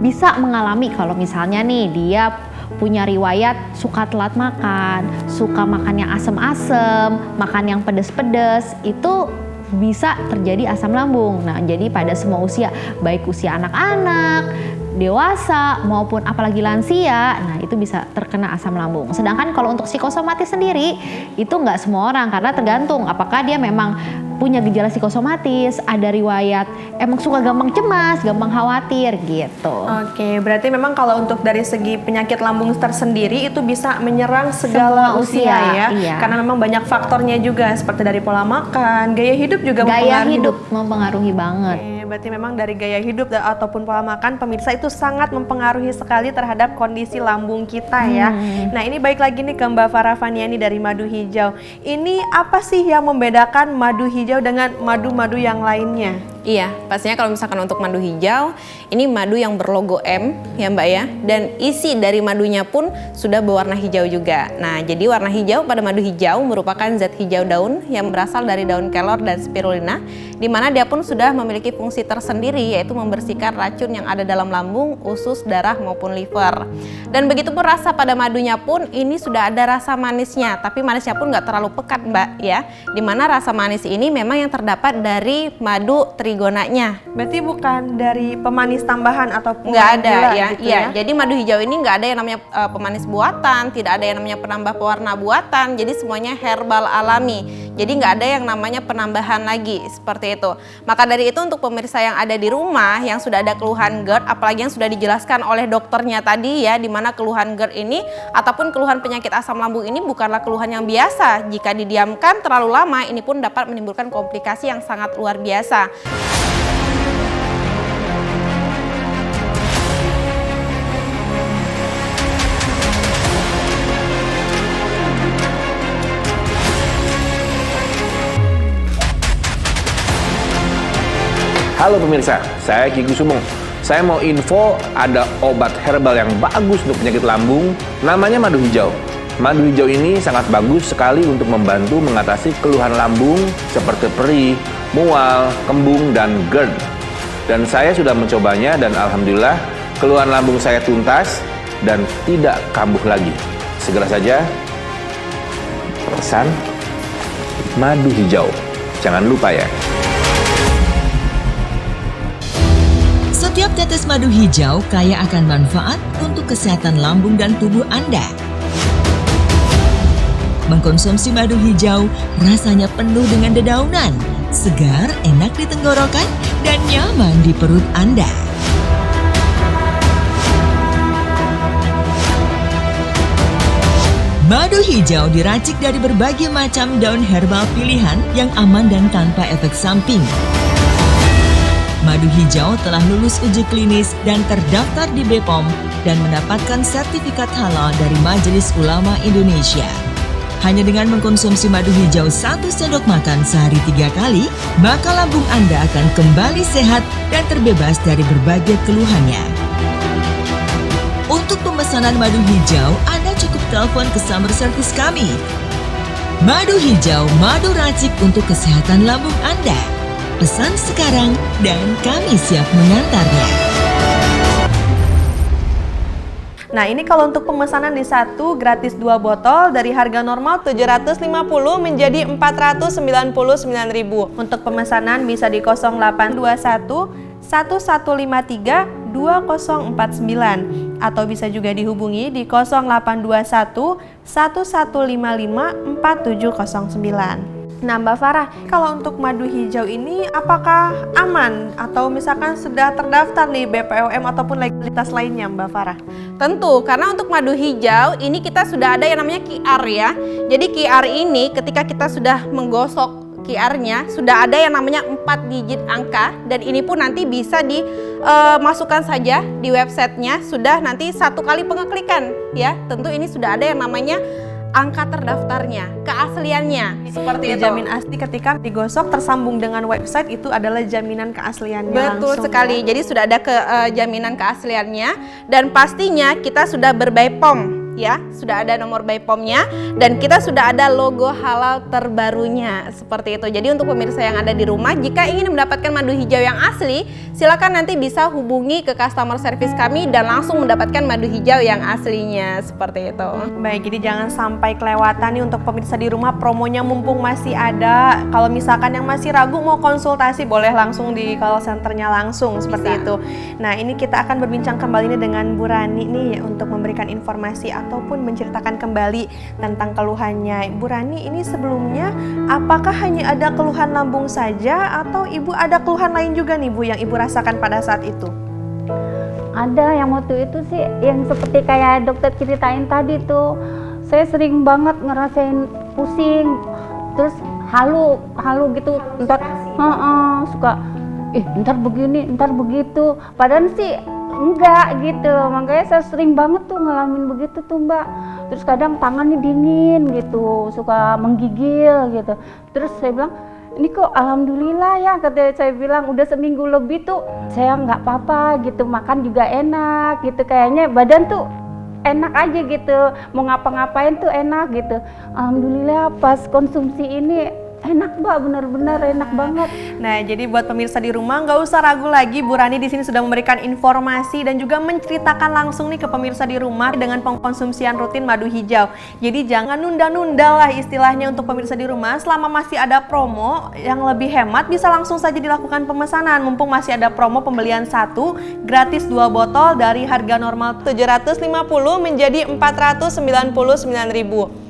bisa mengalami kalau misalnya nih dia punya riwayat suka telat makan, suka makan yang asem-asem, makan yang pedes-pedes, itu bisa terjadi asam lambung. Nah, jadi pada semua usia, baik usia anak-anak, dewasa maupun apalagi lansia, nah itu bisa terkena asam lambung. Sedangkan kalau untuk psikosomatis sendiri itu nggak semua orang, karena tergantung apakah dia memang punya gejala psikosomatis, ada riwayat emang suka gampang cemas, gampang khawatir gitu. Oke, berarti memang kalau untuk dari segi penyakit lambung tersendiri itu bisa menyerang segala Semua usia ya, iya. karena memang banyak faktornya juga seperti dari pola makan, gaya hidup juga Gaya mempengaruhi. hidup mempengaruhi banget. Oke, berarti memang dari gaya hidup ataupun pola makan pemirsa itu sangat mempengaruhi sekali terhadap kondisi lambung kita ya. Nah, ini baik lagi nih ke Mbak Farah Faniani dari Madu Hijau. Ini apa sih yang membedakan madu hijau dengan madu-madu yang lainnya? Iya, pastinya kalau misalkan untuk madu hijau, ini madu yang berlogo M ya Mbak ya, dan isi dari madunya pun sudah berwarna hijau juga. Nah, jadi warna hijau pada madu hijau merupakan zat hijau daun yang berasal dari daun kelor dan spirulina, di mana dia pun sudah memiliki fungsi tersendiri yaitu membersihkan racun yang ada dalam lambung, usus, darah maupun liver. Dan begitu pun rasa pada madunya pun ini sudah ada rasa manisnya, tapi manisnya pun nggak terlalu pekat Mbak ya, di mana rasa manis ini memang yang terdapat dari madu trigonanya. Berarti bukan dari pemanis tambahan ataupun Nggak ada gula ya, gitu iya. Jadi madu hijau ini nggak ada yang namanya pemanis buatan, tidak ada yang namanya penambah pewarna buatan. Jadi semuanya herbal alami. Jadi nggak ada yang namanya penambahan lagi seperti itu. Maka dari itu untuk pemirsa yang ada di rumah yang sudah ada keluhan GERD, apalagi yang sudah dijelaskan oleh dokternya tadi ya, di mana keluhan GERD ini ataupun keluhan penyakit asam lambung ini bukanlah keluhan yang biasa. Jika didiamkan terlalu lama, ini pun dapat menimbulkan komplikasi yang sangat luar biasa. Halo pemirsa, saya Ki Kusumo. Saya mau info ada obat herbal yang bagus untuk penyakit lambung, namanya madu hijau. Madu hijau ini sangat bagus sekali untuk membantu mengatasi keluhan lambung seperti perih, mual, kembung, dan GERD. Dan saya sudah mencobanya dan alhamdulillah keluhan lambung saya tuntas dan tidak kambuh lagi. Segera saja pesan madu hijau. Jangan lupa ya. Setiap tetes madu hijau kaya akan manfaat untuk kesehatan lambung dan tubuh Anda. Mengkonsumsi madu hijau rasanya penuh dengan dedaunan, segar, enak di tenggorokan, dan nyaman di perut Anda. Madu hijau diracik dari berbagai macam daun herbal pilihan yang aman dan tanpa efek samping. Madu hijau telah lulus uji klinis dan terdaftar di BPOM dan mendapatkan sertifikat halal dari Majelis Ulama Indonesia. Hanya dengan mengkonsumsi madu hijau 1 sendok makan sehari 3 kali, maka lambung Anda akan kembali sehat dan terbebas dari berbagai keluhannya. Untuk pemesanan madu hijau, Anda cukup telepon ke summer service kami. Madu hijau, madu racik untuk kesehatan lambung Anda. Pesan sekarang dan kami siap mengantarnya. Nah, ini kalau untuk pemesanan di 1 gratis 2 botol dari harga normal 750 menjadi 499.000. Untuk pemesanan bisa di 0821 1153 2049 atau bisa juga dihubungi di 0821 1155 4709. Nah Mbak Farah, kalau untuk madu hijau ini apakah aman atau misalkan sudah terdaftar nih BPOM ataupun legalitas lainnya Mbak Farah? Tentu, karena untuk madu hijau ini kita sudah ada yang namanya QR ya. Jadi QR ini ketika kita sudah menggosok QR-nya sudah ada yang namanya 4 digit angka dan ini pun nanti bisa dimasukkan saja di websitenya, sudah nanti 1 kali pengeklikan ya. Tentu ini sudah ada yang namanya angka terdaftarnya, keasliannya, seperti itu. Dijamin asli ketika digosok tersambung dengan website itu adalah jaminan keasliannya. Betul langsung, sekali, ya? Jadi sudah ada jaminan keasliannya dan pastinya kita sudah ber-BPOM ya, sudah ada nomor BPOM-nya dan kita sudah ada logo halal terbarunya, seperti itu. Jadi untuk pemirsa yang ada di rumah, jika ingin mendapatkan madu hijau yang asli, silakan nanti bisa hubungi ke customer service kami dan langsung mendapatkan madu hijau yang aslinya, seperti itu. Baik, jadi jangan sampai kelewatan nih untuk pemirsa di rumah, promonya mumpung masih ada. Kalau misalkan yang masih ragu mau konsultasi, boleh langsung di call centernya langsung, seperti itu. Nah, ini kita akan berbincang kembali nih dengan Bu Rani nih untuk memberikan informasi ataupun menceritakan kembali tentang keluhannya. Bu Rani, ini sebelumnya apakah hanya ada keluhan lambung saja atau Ibu ada keluhan lain juga nih Bu yang Ibu rasakan pada saat itu? Ada yang waktu itu sih yang seperti kayak dokter ceritain tadi tuh. Saya sering banget ngerasain pusing, terus halu gitu, ntar suka ntar begini, ntar begitu. Padahal sih enggak gitu, makanya saya sering banget tuh ngalamin begitu tuh Mbak. Terus kadang tangannya dingin gitu, suka menggigil gitu. Terus saya bilang, ini kok alhamdulillah ya, katanya saya bilang udah seminggu lebih tuh saya nggak apa-apa gitu, makan juga enak gitu, kayaknya badan tuh enak aja gitu, mau ngapa-ngapain tuh enak gitu. Alhamdulillah pas konsumsi ini enak Mbak, bener-bener enak banget. Nah, jadi buat pemirsa di rumah nggak usah ragu lagi, Bu Rani di sini sudah memberikan informasi dan juga menceritakan langsung nih ke pemirsa di rumah dengan pengkonsumsian rutin madu hijau. Jadi jangan nunda-nunda lah istilahnya untuk pemirsa di rumah. Selama masih ada promo yang lebih hemat, bisa langsung saja dilakukan pemesanan. Mumpung masih ada promo pembelian 1 gratis 2 botol dari harga normal 750 menjadi 499.000.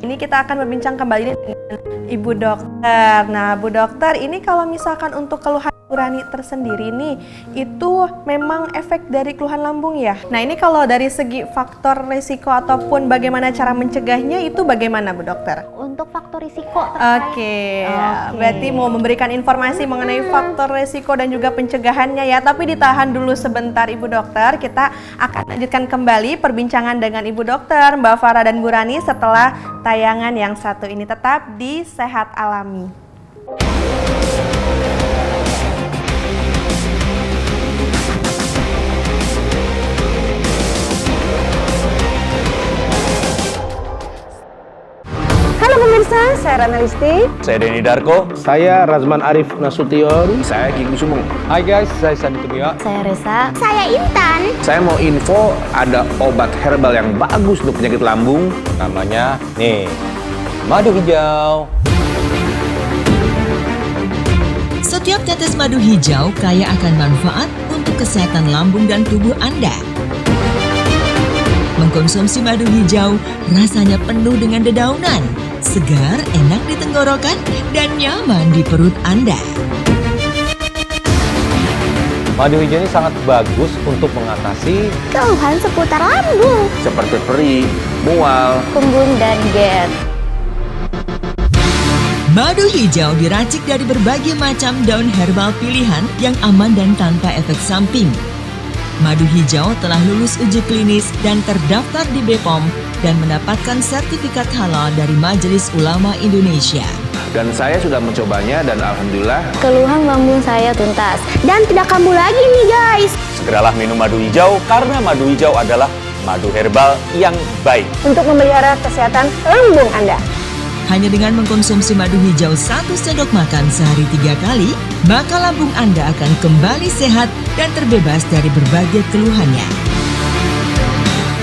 Ini kita akan berbincang kembali dengan Ibu Dokter. Nah, Bu Dokter, ini kalau misalkan untuk keluhan Bu Rani tersendiri nih, itu memang efek dari keluhan lambung ya? Nah, ini kalau dari segi faktor risiko ataupun bagaimana cara mencegahnya itu bagaimana Bu Dokter? Untuk faktor risiko terkait. Oke. Berarti mau memberikan informasi mengenai faktor risiko dan juga pencegahannya ya, tapi ditahan dulu sebentar Ibu Dokter. Kita akan lanjutkan kembali perbincangan dengan Ibu Dokter, Mbak Farah dan Bu Rani setelah tayangan yang satu ini. Tetap di Sehat Alami. Halo pemirsa, saya Rana Listi. Saya Denny Darko. Saya Razman Arif Nasution. Saya Ki Gusumong. Hai guys, saya Sandi Tumia. Saya Resa. Saya Intan. Saya mau info ada obat herbal yang bagus untuk penyakit lambung. Namanya nih, madu hijau. Setiap tetes madu hijau kaya akan manfaat untuk kesehatan lambung dan tubuh Anda. Mengkonsumsi madu hijau rasanya penuh dengan dedaunan, segar, enak di tenggorokan, dan nyaman di perut Anda. Madu hijau ini sangat bagus untuk mengatasi Keluhan seputar lambung, Seperti perih, mual, Kembung dan GERD. Madu hijau diracik dari berbagai macam daun herbal pilihan yang aman dan tanpa efek samping. Madu hijau telah lulus uji klinis dan terdaftar di BPOM dan mendapatkan sertifikat halal dari Majelis Ulama Indonesia. dan saya sudah mencobanya dan alhamdulillah keluhan lambung saya tuntas dan tidak kambuh lagi nih guys. Segeralah minum madu hijau karena madu hijau adalah madu herbal yang baik untuk memelihara kesehatan lambung Anda. Hanya dengan mengkonsumsi madu hijau 1 sendok makan sehari 3 kali, maka lambung Anda akan kembali sehat dan terbebas dari berbagai keluhannya.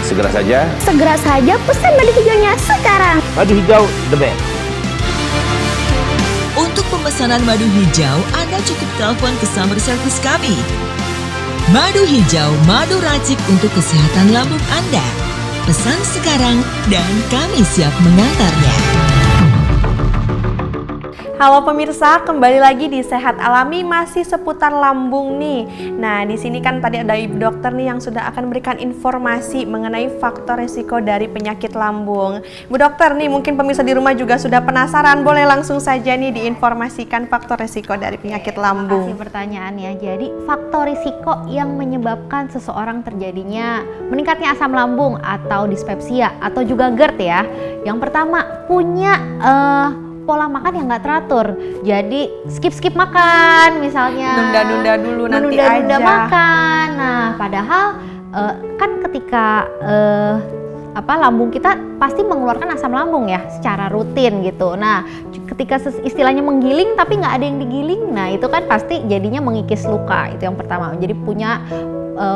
segera saja Pesan madu hijaunya sekarang. Madu hijau the best. Untuk pemesanan madu hijau, Anda cukup telepon ke sumber service kami. Madu hijau, madu racik untuk kesehatan lambung Anda. Pesan sekarang dan kami siap mengantarnya. Halo pemirsa, kembali lagi di Sehat Alami masih seputar lambung nih. Nah, di sini kan tadi ada Ibu Dokter nih yang sudah akan memberikan informasi mengenai faktor resiko dari penyakit lambung. Bu Dokter nih, mungkin pemirsa di rumah juga sudah penasaran, boleh langsung saja nih diinformasikan faktor resiko dari penyakit lambung. Terima kasih pertanyaannya. Jadi faktor risiko yang menyebabkan seseorang terjadinya meningkatnya asam lambung atau dispepsia atau juga GERD ya. Yang pertama, punya pola makan yang nggak teratur, jadi skip makan misalnya, nunda-nunda dulu nanti aja makan. Nah, padahal kan ketika lambung kita pasti mengeluarkan asam lambung ya secara rutin gitu. Nah, ketika istilahnya menggiling tapi nggak ada yang digiling, nah itu kan pasti jadinya mengikis luka. Itu yang pertama. Jadi punya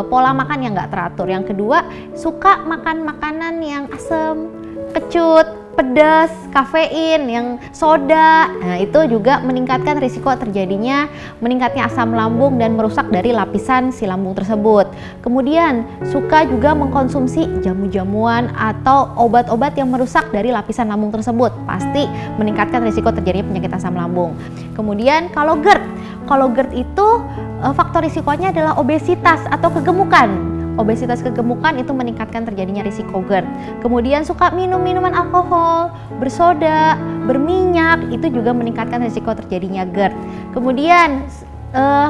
pola makan yang nggak teratur. Yang kedua, suka makan makanan yang asam, kecut, pedas, kafein, yang soda. Nah, itu juga meningkatkan risiko terjadinya meningkatnya asam lambung dan merusak dari lapisan si lambung tersebut. Kemudian, suka juga mengkonsumsi jamu-jamuan atau obat-obat yang merusak dari lapisan lambung tersebut. Pasti meningkatkan risiko terjadinya penyakit asam lambung. Kemudian, kalau GERD itu faktor risikonya adalah obesitas atau kegemukan. Obesitas kegemukan itu meningkatkan terjadinya risiko GERD. Kemudian suka minum minuman alkohol, bersoda, berminyak, itu juga meningkatkan risiko terjadinya GERD. Kemudian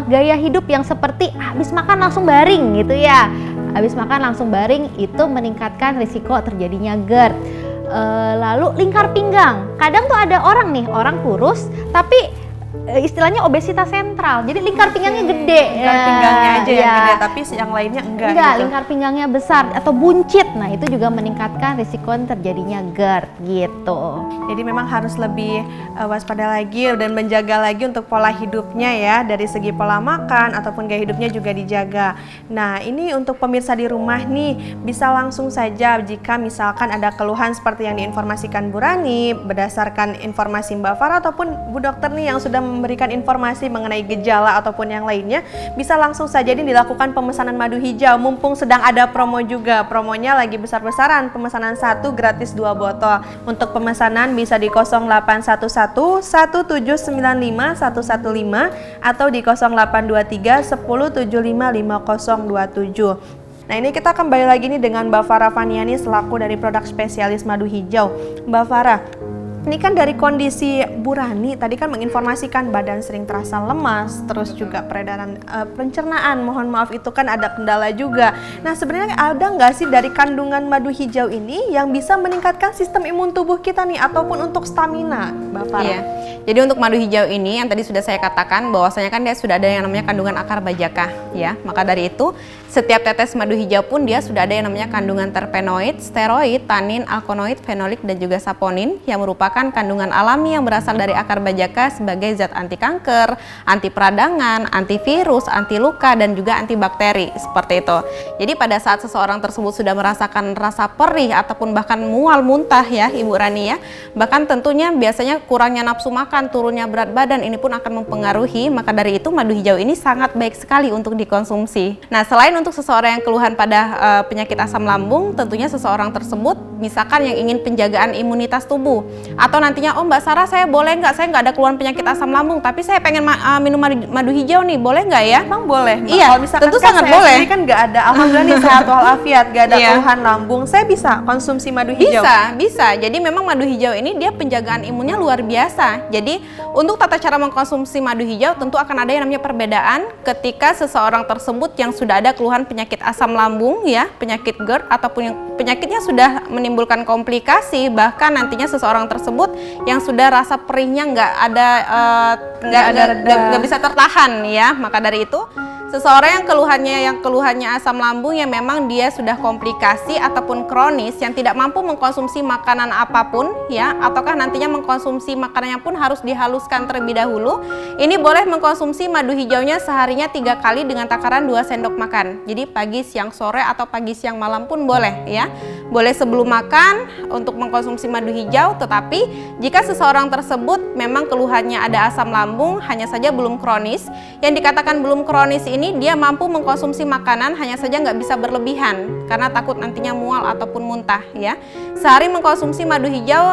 gaya hidup yang seperti habis makan langsung baring gitu ya. Habis makan langsung baring itu meningkatkan risiko terjadinya GERD. Lalu lingkar pinggang. Kadang tuh ada orang kurus tapi istilahnya obesitas sentral. Jadi lingkar pinggangnya gede. Lingkar pinggangnya aja yang gede, tapi yang lainnya enggak gitu. Lingkar pinggangnya besar atau buncit. Nah, itu juga meningkatkan risiko terjadinya GERD gitu. Jadi memang harus lebih waspada lagi dan menjaga lagi untuk pola hidupnya ya, dari segi pola makan ataupun gaya hidupnya juga dijaga. Nah, ini untuk pemirsa di rumah nih, bisa langsung saja jika misalkan ada keluhan seperti yang diinformasikan Bu Rani, berdasarkan informasi Mbak Farah ataupun Bu Dokter nih yang sudah memberikan informasi mengenai gejala ataupun yang lainnya, bisa langsung saja ini dilakukan pemesanan madu hijau, mumpung sedang ada promo juga. Promonya lagi besar-besaran, pemesanan 1 gratis 2 botol. Untuk pemesanan bisa di 0811 1795 115 atau di 0823 1075 5027. Nah, ini kita kembali lagi nih dengan Mbak Farah Faniani selaku dari produk spesialis madu hijau. Mbak Farah, ini kan dari kondisi Bu Rani tadi kan menginformasikan badan sering terasa lemas, terus juga peredaran pencernaan, mohon maaf itu kan ada kendala juga. Nah, sebenarnya ada nggak sih dari kandungan madu hijau ini yang bisa meningkatkan sistem imun tubuh kita nih ataupun untuk stamina, Mbak Farah? Iya. Jadi untuk madu hijau ini yang tadi sudah saya katakan bahwasanya kan dia sudah ada yang namanya kandungan akar bajaka ya. Maka dari itu setiap tetes madu hijau pun dia sudah ada yang namanya kandungan terpenoid, steroid, tanin, alkaloid, fenolik dan juga saponin yang merupakan kandungan alami yang berasal dari akar bajaka sebagai zat anti kanker, anti peradangan, antivirus, anti luka dan juga antibakteri seperti itu. Jadi pada saat seseorang tersebut sudah merasakan rasa perih ataupun bahkan mual muntah ya Ibu Rani ya, bahkan tentunya biasanya kurangnya nafsu makan, turunnya berat badan, ini pun akan mempengaruhi. Maka dari itu madu hijau ini sangat baik sekali untuk dikonsumsi. Nah, selain untuk seseorang yang keluhan pada penyakit asam lambung, tentunya seseorang tersebut misalkan yang ingin penjagaan imunitas tubuh atau nantinya Mbak Sarah saya boleh nggak, saya nggak ada keluhan penyakit asam lambung tapi saya pengen minum madu hijau nih, boleh nggak ya? Emang boleh Mbak. Iya, kalau misalkan tentu kan sangat saya boleh. kan nggak ada, alhamdulillah nih sehat walafiat, nggak ada keluhan lambung, saya bisa konsumsi madu hijau? Bisa. Jadi memang madu hijau ini dia penjagaan imunnya luar biasa. Jadi untuk tata cara mengkonsumsi madu hijau tentu akan ada yang namanya perbedaan ketika seseorang tersebut yang sudah ada keluhan penyakit asam lambung ya, penyakit GERD ataupun yang penyakitnya sudah menimbulkan komplikasi, bahkan nantinya seseorang tersebut yang sudah rasa perihnya nggak bisa tertahan ya. Maka dari itu seseorang yang keluhannya asam lambung yang memang dia sudah komplikasi ataupun kronis yang tidak mampu mengkonsumsi makanan apapun ya, ataukah nantinya mengkonsumsi makanannya pun harus dihaluskan terlebih dahulu, ini boleh mengkonsumsi madu hijaunya seharinya 3 kali dengan takaran 2 sendok makan. Jadi pagi, siang, sore atau pagi, siang, malam pun boleh ya. Boleh sebelum makan untuk mengkonsumsi madu hijau, tetapi jika seseorang tersebut memang keluhannya ada asam lambung hanya saja belum kronis, yang dikatakan belum kronis ini dia mampu mengkonsumsi makanan hanya saja nggak bisa berlebihan karena takut nantinya mual ataupun muntah ya. Sehari mengkonsumsi madu hijau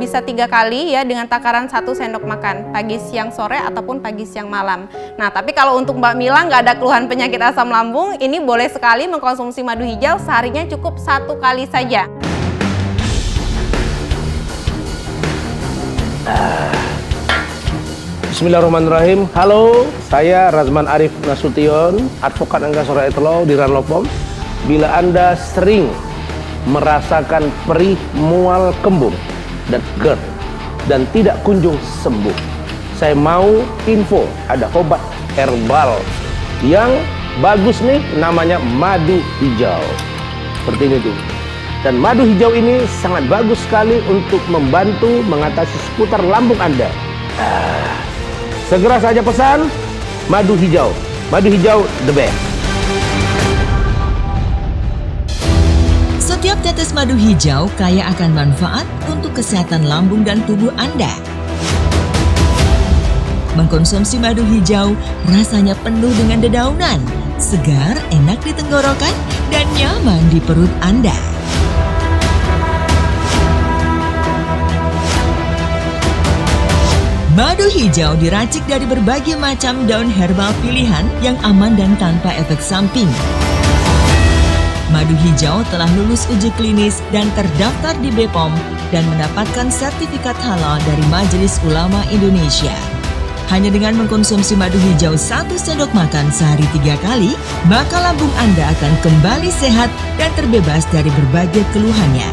bisa 3 kali ya dengan takaran 1 sendok makan pagi, siang, sore ataupun pagi, siang, malam. Nah, tapi kalau untuk Mbak Mila nggak ada keluhan penyakit asam lambung, ini boleh sekali mengkonsumsi madu hijau seharinya cukup 1 kali saja. Bismillahirrahmanirrahim. Halo, saya Razman Arif Nasution, advokat Angga Sora Etelo di Ranlopom. Bila Anda sering merasakan perih, mual, kembung, dan GERD dan tidak kunjung sembuh, saya mau info ada obat herbal yang bagus nih, namanya madu hijau. Seperti ini tuh. Dan madu hijau ini sangat bagus sekali untuk membantu mengatasi seputar lambung Anda. Segera saja pesan madu hijau. Madu hijau the best. Setiap tetes madu hijau kaya akan manfaat untuk kesehatan lambung dan tubuh Anda. Mengkonsumsi madu hijau rasanya penuh dengan dedaunan, segar, enak di tenggorokan, dan nyaman di perut Anda. Madu hijau diracik dari berbagai macam daun herbal pilihan yang aman dan tanpa efek samping. Madu hijau telah lulus uji klinis dan terdaftar di BPOM dan mendapatkan sertifikat halal dari Majelis Ulama Indonesia. Hanya dengan mengkonsumsi madu hijau 1 sendok makan sehari 3 kali, maka lambung Anda akan kembali sehat dan terbebas dari berbagai keluhannya.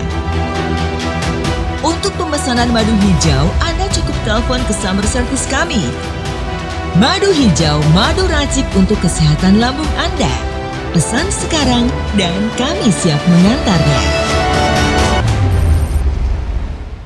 Untuk pemesanan madu hijau, Anda cukup telepon ke sumber service kami Madu hijau, madu racik untuk kesehatan lambung Anda. Pesan sekarang dan kami siap mengantarnya.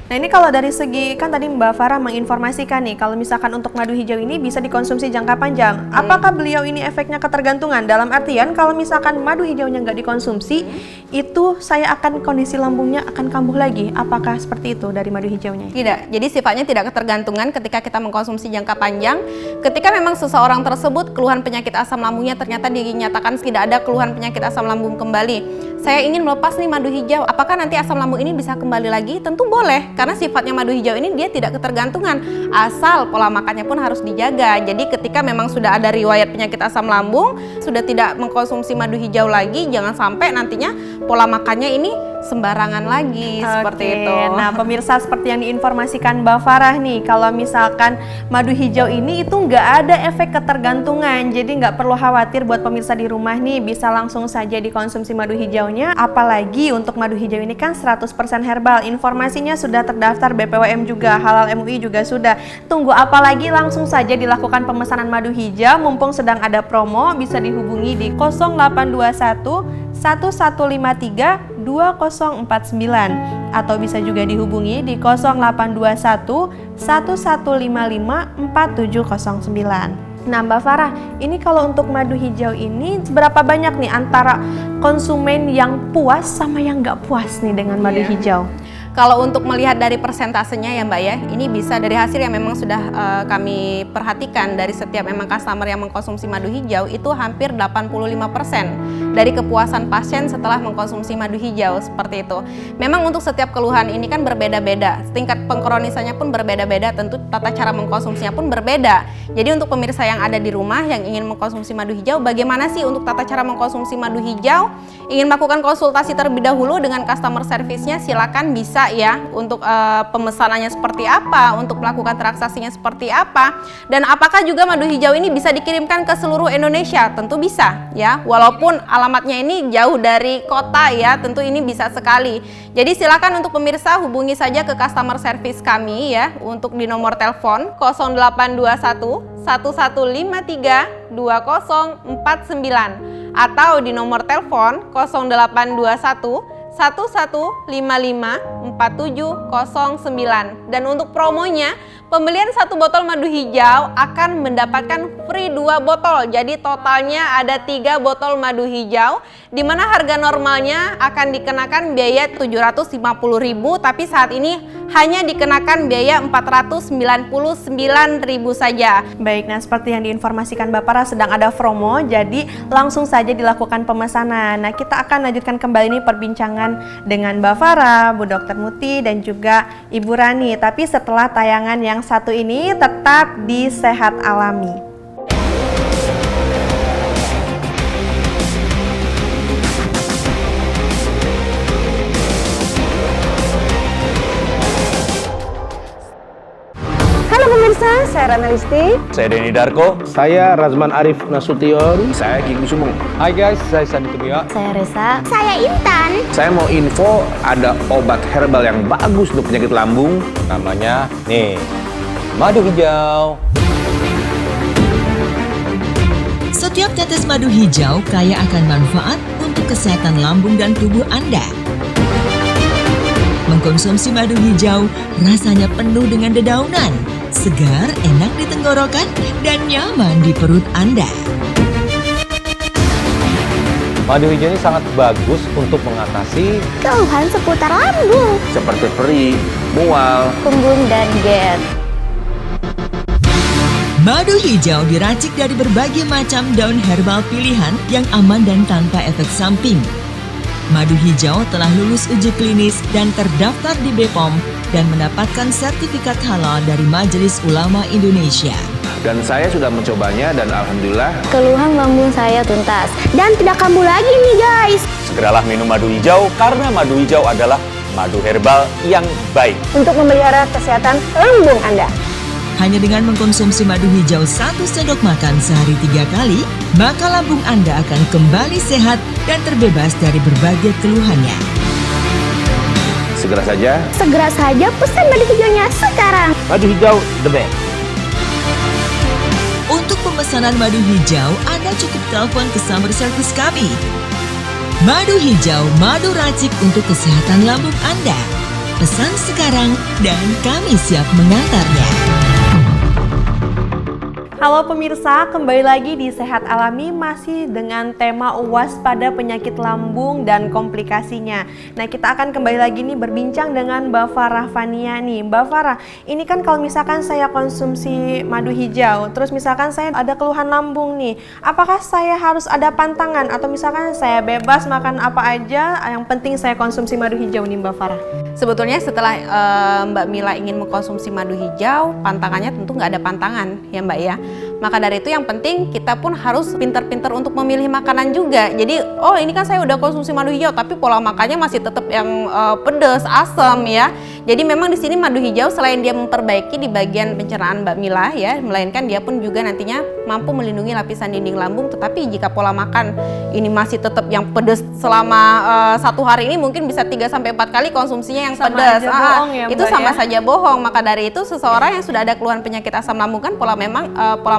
Nah ini kalau dari segi, kan tadi Mbak Farah menginformasikan nih, kalau misalkan untuk madu hijau ini bisa dikonsumsi jangka panjang. Apakah beliau ini efeknya ketergantungan? Dalam artian kalau misalkan madu hijaunya nggak dikonsumsi, itu saya akan kondisi lambungnya akan kambuh lagi. Apakah seperti itu dari madu hijaunya? Tidak, jadi sifatnya tidak ketergantungan ketika kita mengkonsumsi jangka panjang. Ketika memang seseorang tersebut keluhan penyakit asam lambungnya ternyata dinyatakan tidak ada keluhan penyakit asam lambung kembali. Saya ingin melepas nih madu hijau, apakah nanti asam lambung ini bisa kembali lagi? Tentu boleh, karena sifatnya madu hijau ini dia tidak ketergantungan, asal pola makannya pun harus dijaga. Jadi ketika memang sudah ada riwayat penyakit asam lambung, sudah tidak mengkonsumsi madu hijau lagi, jangan sampai nantinya pola makannya ini sembarangan lagi, seperti itu. Nah pemirsa, seperti yang diinformasikan Mbak Farah nih, kalau misalkan madu hijau ini itu nggak ada efek ketergantungan, jadi nggak perlu khawatir buat pemirsa di rumah nih, bisa langsung saja dikonsumsi madu hijaunya. Apalagi untuk madu hijau ini kan 100% herbal, informasinya sudah terdaftar BPOM juga, Halal MUI juga sudah. Tunggu apa lagi, langsung saja dilakukan pemesanan madu hijau, mumpung sedang ada promo. Bisa dihubungi di 0821 1153 2049 atau bisa juga dihubungi di 0821 1155 4709. Nah Mbak Farah, ini kalau untuk madu hijau ini berapa banyak nih antara konsumen yang puas sama yang nggak puas nih dengan madu hijau? Kalau untuk melihat dari persentasenya ya Mbak ya, ini bisa dari hasil yang memang sudah kami perhatikan dari setiap memang customer yang mengkonsumsi madu hijau, itu hampir 85% dari kepuasan pasien setelah mengkonsumsi madu hijau, seperti itu. Memang untuk setiap keluhan ini kan berbeda-beda, tingkat pengkronisannya pun berbeda-beda, tentu tata cara mengkonsumsinya pun berbeda. Jadi untuk pemirsa yang ada di rumah yang ingin mengkonsumsi madu hijau, bagaimana sih untuk tata cara mengkonsumsi madu hijau? Ingin melakukan konsultasi terlebih dahulu dengan customer service-nya, silakan bisa ya, untuk pemesanannya seperti apa, untuk melakukan transaksinya seperti apa, dan apakah juga madu hijau ini bisa dikirimkan ke seluruh Indonesia? Tentu bisa ya, walaupun alamatnya ini jauh dari kota ya, tentu ini bisa sekali. Jadi silakan untuk pemirsa hubungi saja ke customer service kami ya, untuk di nomor telepon 0821 1153 2049 atau di nomor telepon 0821 1155 4709. Dan untuk promonya, pembelian 1 botol madu hijau akan mendapatkan free 2 botol. Jadi totalnya ada 3 botol madu hijau, di mana harga normalnya akan dikenakan biaya 750.000, tapi saat ini hanya dikenakan biaya 499.000 saja. Baik, nah seperti yang diinformasikan Mbak Farah, sedang ada promo, jadi langsung saja dilakukan pemesanan. Nah kita akan lanjutkan kembali nih perbincangan dengan Mbak Farah, Bu Dr. Muti, dan juga Ibu Rani. Tapi setelah tayangan yang satu ini, tetap di Sehat Alami. Halo pemirsa, saya Rana Listi. Saya Denny Darko. Saya Razman Arif Nasution. Saya Ki Gusumong. Hai guys, saya Sandi Tumia. Saya Resa. Saya Intan. Saya mau info ada obat herbal yang bagus untuk penyakit lambung. Namanya nih, madu hijau. Setiap tetes madu hijau kaya akan manfaat untuk kesehatan lambung dan tubuh Anda. Mengkonsumsi madu hijau rasanya penuh dengan dedaunan, segar, enak di tenggorokan, dan nyaman di perut Anda. Madu hijau ini sangat bagus untuk mengatasi Keluhan seputar lambung, Seperti perih, mual, punggung, dan GERD. Madu hijau diracik dari berbagai macam daun herbal pilihan yang aman dan tanpa efek samping. Madu hijau telah lulus uji klinis dan terdaftar di BPOM dan mendapatkan sertifikat halal dari Majelis Ulama Indonesia. dan saya sudah mencobanya dan alhamdulillah Keluhan lambung saya tuntas dan tidak kambuh lagi nih guys. Segeralah minum madu hijau karena madu hijau adalah madu herbal yang baik untuk memelihara kesehatan lambung Anda. Hanya dengan mengkonsumsi madu hijau 1 sendok makan sehari 3 kali, maka lambung Anda akan kembali sehat dan terbebas dari berbagai keluhannya. segera saja Segera saja pesan madu hijaunya sekarang. Madu hijau the best. pemesanan madu hijau, Anda cukup telepon ke sumber service kami. Madu hijau, madu racik untuk kesehatan lambung Anda. Pesan sekarang dan kami siap mengantarnya. Halo pemirsa, kembali lagi di Sehat Alami masih dengan tema waspada penyakit lambung dan komplikasinya. Nah, kita akan kembali lagi nih berbincang dengan Mbak Farah Fania nih. Mbak Farah, ini kan kalau misalkan saya konsumsi madu hijau, terus misalkan saya ada keluhan lambung nih, apakah saya harus ada pantangan atau misalkan saya bebas makan apa aja, yang penting saya konsumsi madu hijau nih Mbak Farah? Sebetulnya setelah Mbak Mila ingin mengkonsumsi madu hijau, pantangannya tentu nggak ada pantangan ya Mbak ya. Maka dari itu yang penting kita pun harus pintar-pintar untuk memilih makanan juga. Jadi ini kan saya udah konsumsi madu hijau tapi pola makannya masih tetap yang pedas, asam ya. Jadi memang di sini madu hijau selain dia memperbaiki di bagian pencernaan Mbak Mila ya, melainkan dia pun juga nantinya mampu melindungi lapisan dinding lambung. Tetapi jika pola makan ini masih tetap yang pedas selama 1 hari ini, mungkin bisa 3-4 kali konsumsinya yang pedas. Ya, itu sama saja bohong. Maka dari itu seseorang yang sudah ada keluhan penyakit asam lambung kan pola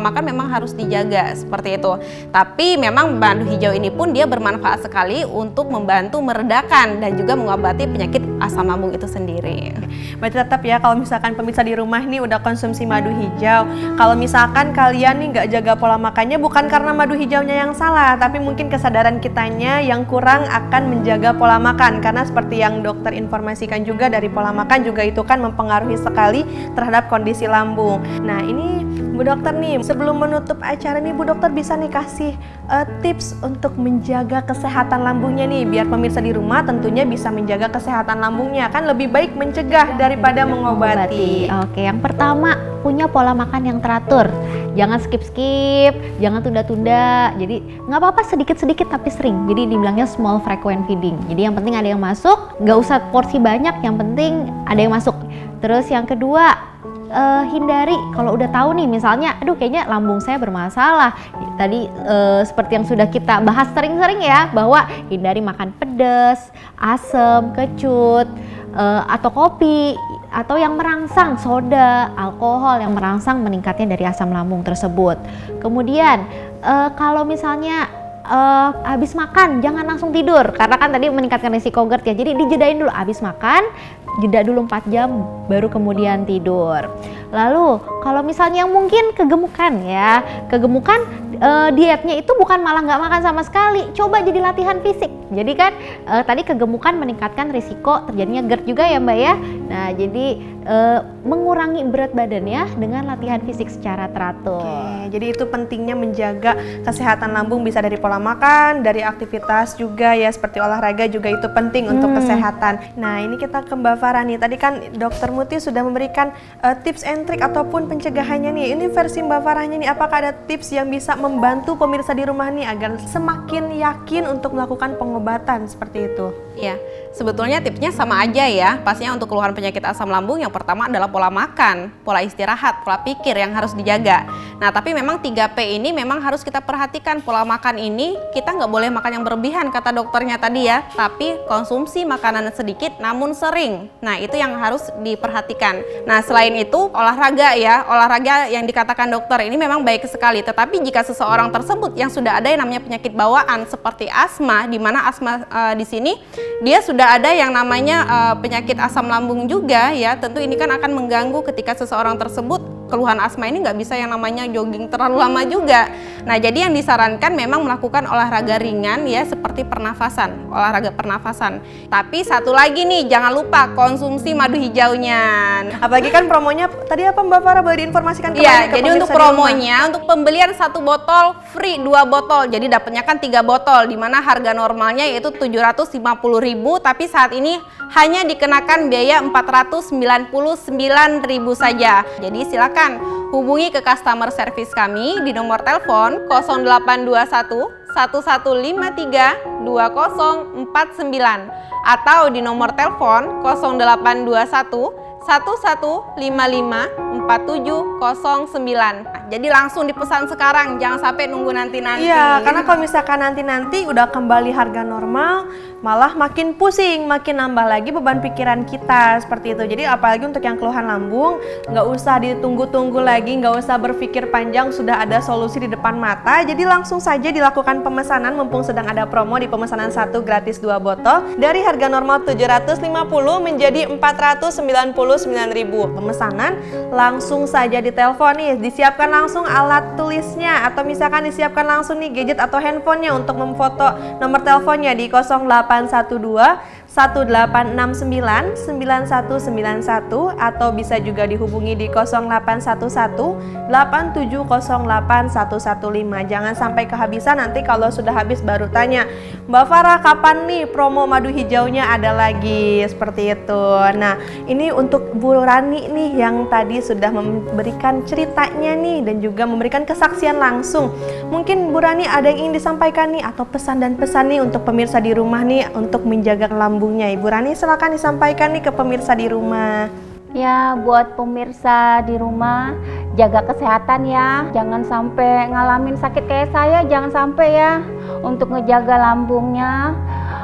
makan memang harus dijaga seperti itu. Tapi memang madu hijau ini pun dia bermanfaat sekali untuk membantu meredakan dan juga mengobati penyakit asam lambung itu sendiri. Berarti tetap ya kalau misalkan pemirsa di rumah nih udah konsumsi madu hijau, kalau misalkan kalian nih nggak jaga pola makannya, bukan karena madu hijaunya yang salah, tapi mungkin kesadaran kitanya yang kurang akan menjaga pola makan. Karena seperti yang dokter informasikan juga, dari pola makan juga itu kan mempengaruhi sekali terhadap kondisi lambung. Nah ini Bu Dokter nih, sebelum menutup acara nih Bu Dokter bisa nih kasih tips untuk menjaga kesehatan lambungnya nih, biar pemirsa di rumah tentunya bisa menjaga kesehatan lambungnya. Kan lebih baik mencegah daripada mengobati. Oke, yang pertama punya pola makan yang teratur. Jangan skip-skip, jangan tunda-tunda. Jadi nggak apa-apa sedikit-sedikit tapi sering. Jadi dibilangnya small frequent feeding. Jadi yang penting ada yang masuk, nggak usah porsi banyak, yang penting ada yang masuk. Terus yang kedua, hindari kalau udah tahu nih misalnya aduh kayaknya lambung saya bermasalah tadi seperti yang sudah kita bahas sering-sering ya, bahwa hindari makan pedas, asam, kecut, atau kopi atau yang merangsang, soda, alkohol yang merangsang meningkatnya dari asam lambung tersebut. Kemudian kalau misalnya habis makan jangan langsung tidur, karena kan tadi meningkatkan risiko GERD ya. Jadi dijedain dulu, habis makan jeda dulu 4 jam baru kemudian tidur. Lalu kalau misalnya mungkin kegemukan ya, kegemukan dietnya itu bukan malah nggak makan sama sekali, coba jadi latihan fisik. Jadi kan tadi kegemukan meningkatkan risiko terjadinya GERD juga ya Mbak ya. Nah jadi mengurangi berat badannya dengan latihan fisik secara teratur. Oke, jadi itu pentingnya menjaga kesehatan lambung bisa dari pola makan, dari aktivitas juga ya, seperti olahraga juga itu penting untuk kesehatan. Nah ini kita ke Mbak Farah nih, tadi kan Dokter Muti sudah memberikan tips and trick ataupun pencegahannya nih. Ini versi Mbak Farahnya nih, apakah ada tips yang bisa membantu pemirsa di rumah nih agar semakin yakin untuk melakukan pengobatan seperti itu? Ya, sebetulnya tipsnya sama aja ya. Pastinya untuk keluhan penyakit asam lambung yang pertama adalah pola makan, pola istirahat, pola pikir yang harus dijaga. Nah tapi memang 3P ini memang harus kita perhatikan. Pola makan ini kita nggak boleh makan yang berlebihan kata dokternya tadi ya, tapi konsumsi makanan sedikit namun sering. Nah itu yang harus diperhatikan. Nah selain itu olahraga ya, olahraga yang dikatakan dokter ini memang baik sekali. Tetapi jika seseorang tersebut yang sudah ada yang namanya penyakit bawaan seperti asma, di mana asma di sini dia sudah ada yang namanya penyakit asam lambung juga ya, tentu ini kan akan mengganggu ketika seseorang tersebut keluhan asma ini nggak bisa yang namanya jogging terlalu lama juga. Nah jadi yang disarankan memang melakukan olahraga ringan ya, seperti pernafasan, olahraga pernafasan. Tapi satu lagi nih, jangan lupa konsumsi madu hijaunya. Apalagi kan promonya tadi apa Mbak Farah, boleh diinformasikan kembali ya, ke jadi untuk promonya untuk pembelian 1 botol free 2 botol, jadi dapatnya kan 3 botol, dimana harga normalnya yaitu 750.000, tapi saat ini hanya dikenakan biaya 499.000 saja. Jadi silakan hubungi ke customer service kami di nomor telepon 0821 1153 atau di nomor telepon 0821 1155 4709. Jadi langsung dipesan sekarang, jangan sampai nunggu nanti-nanti. Iya, karena kalau misalkan nanti-nanti udah kembali harga normal, malah makin pusing, makin nambah lagi beban pikiran kita seperti itu. Jadi apalagi untuk yang keluhan lambung, nggak usah ditunggu-tunggu lagi, nggak usah berpikir panjang, sudah ada solusi di depan mata. Jadi langsung saja dilakukan pemesanan mumpung sedang ada promo di pemesanan 1 gratis 2 botol dari harga normal 750 menjadi 499.000. Pemesanan langsung saja ditelepon nih, disiapkan langsung alat tulisnya atau misalkan disiapkan langsung nih gadget atau handphonenya untuk memfoto nomor teleponnya di 0812 1869 9191 atau bisa juga dihubungi di 0811 8708 115. Jangan sampai kehabisan, nanti kalau sudah habis baru tanya, Mbak Farah kapan nih promo madu hijaunya ada lagi, seperti itu. Nah, ini untuk Bu Rani nih yang tadi sudah memberikan ceritanya nih dan juga memberikan kesaksian langsung. Mungkin Bu Rani ada yang ingin disampaikan nih atau pesan dan pesan nih untuk pemirsa di rumah nih untuk menjaga lambungnya. Ibu Rani silakan disampaikan nih ke pemirsa di rumah. Ya, buat pemirsa di rumah, jaga kesehatan ya. Jangan sampai ngalamin sakit kayak saya, jangan sampai ya. Untuk ngejaga lambungnya,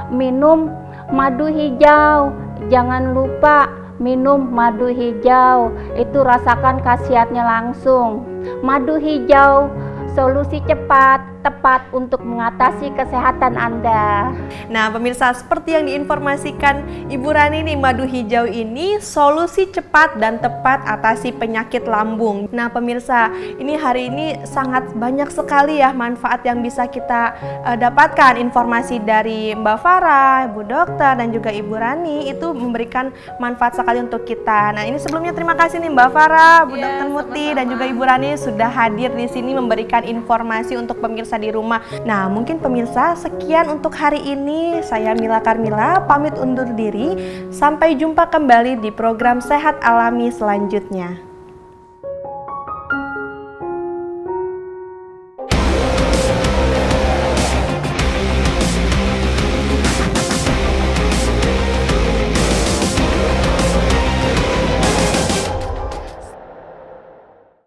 minum madu hijau. Jangan lupa minum madu hijau. Itu rasakan khasiatnya langsung. Madu hijau, solusi cepat, tepat untuk mengatasi kesehatan Anda. Nah, pemirsa, seperti yang diinformasikan Ibu Rani nih, madu hijau ini solusi cepat dan tepat atasi penyakit lambung. Nah, pemirsa, ini hari ini sangat banyak sekali ya manfaat yang bisa kita dapatkan. Informasi dari Mbak Farah, Bu Dokter, dan juga Ibu Rani itu memberikan manfaat sekali untuk kita. Nah, ini sebelumnya terima kasih nih Mbak Farah, Bu Dokter Muti, dan juga Ibu Rani sudah hadir di sini memberikan informasi untuk pemirsa di rumah. Nah, mungkin pemirsa, sekian untuk hari ini. Saya Mila Karmila pamit undur diri. Sampai jumpa kembali di program Sehat Alami selanjutnya.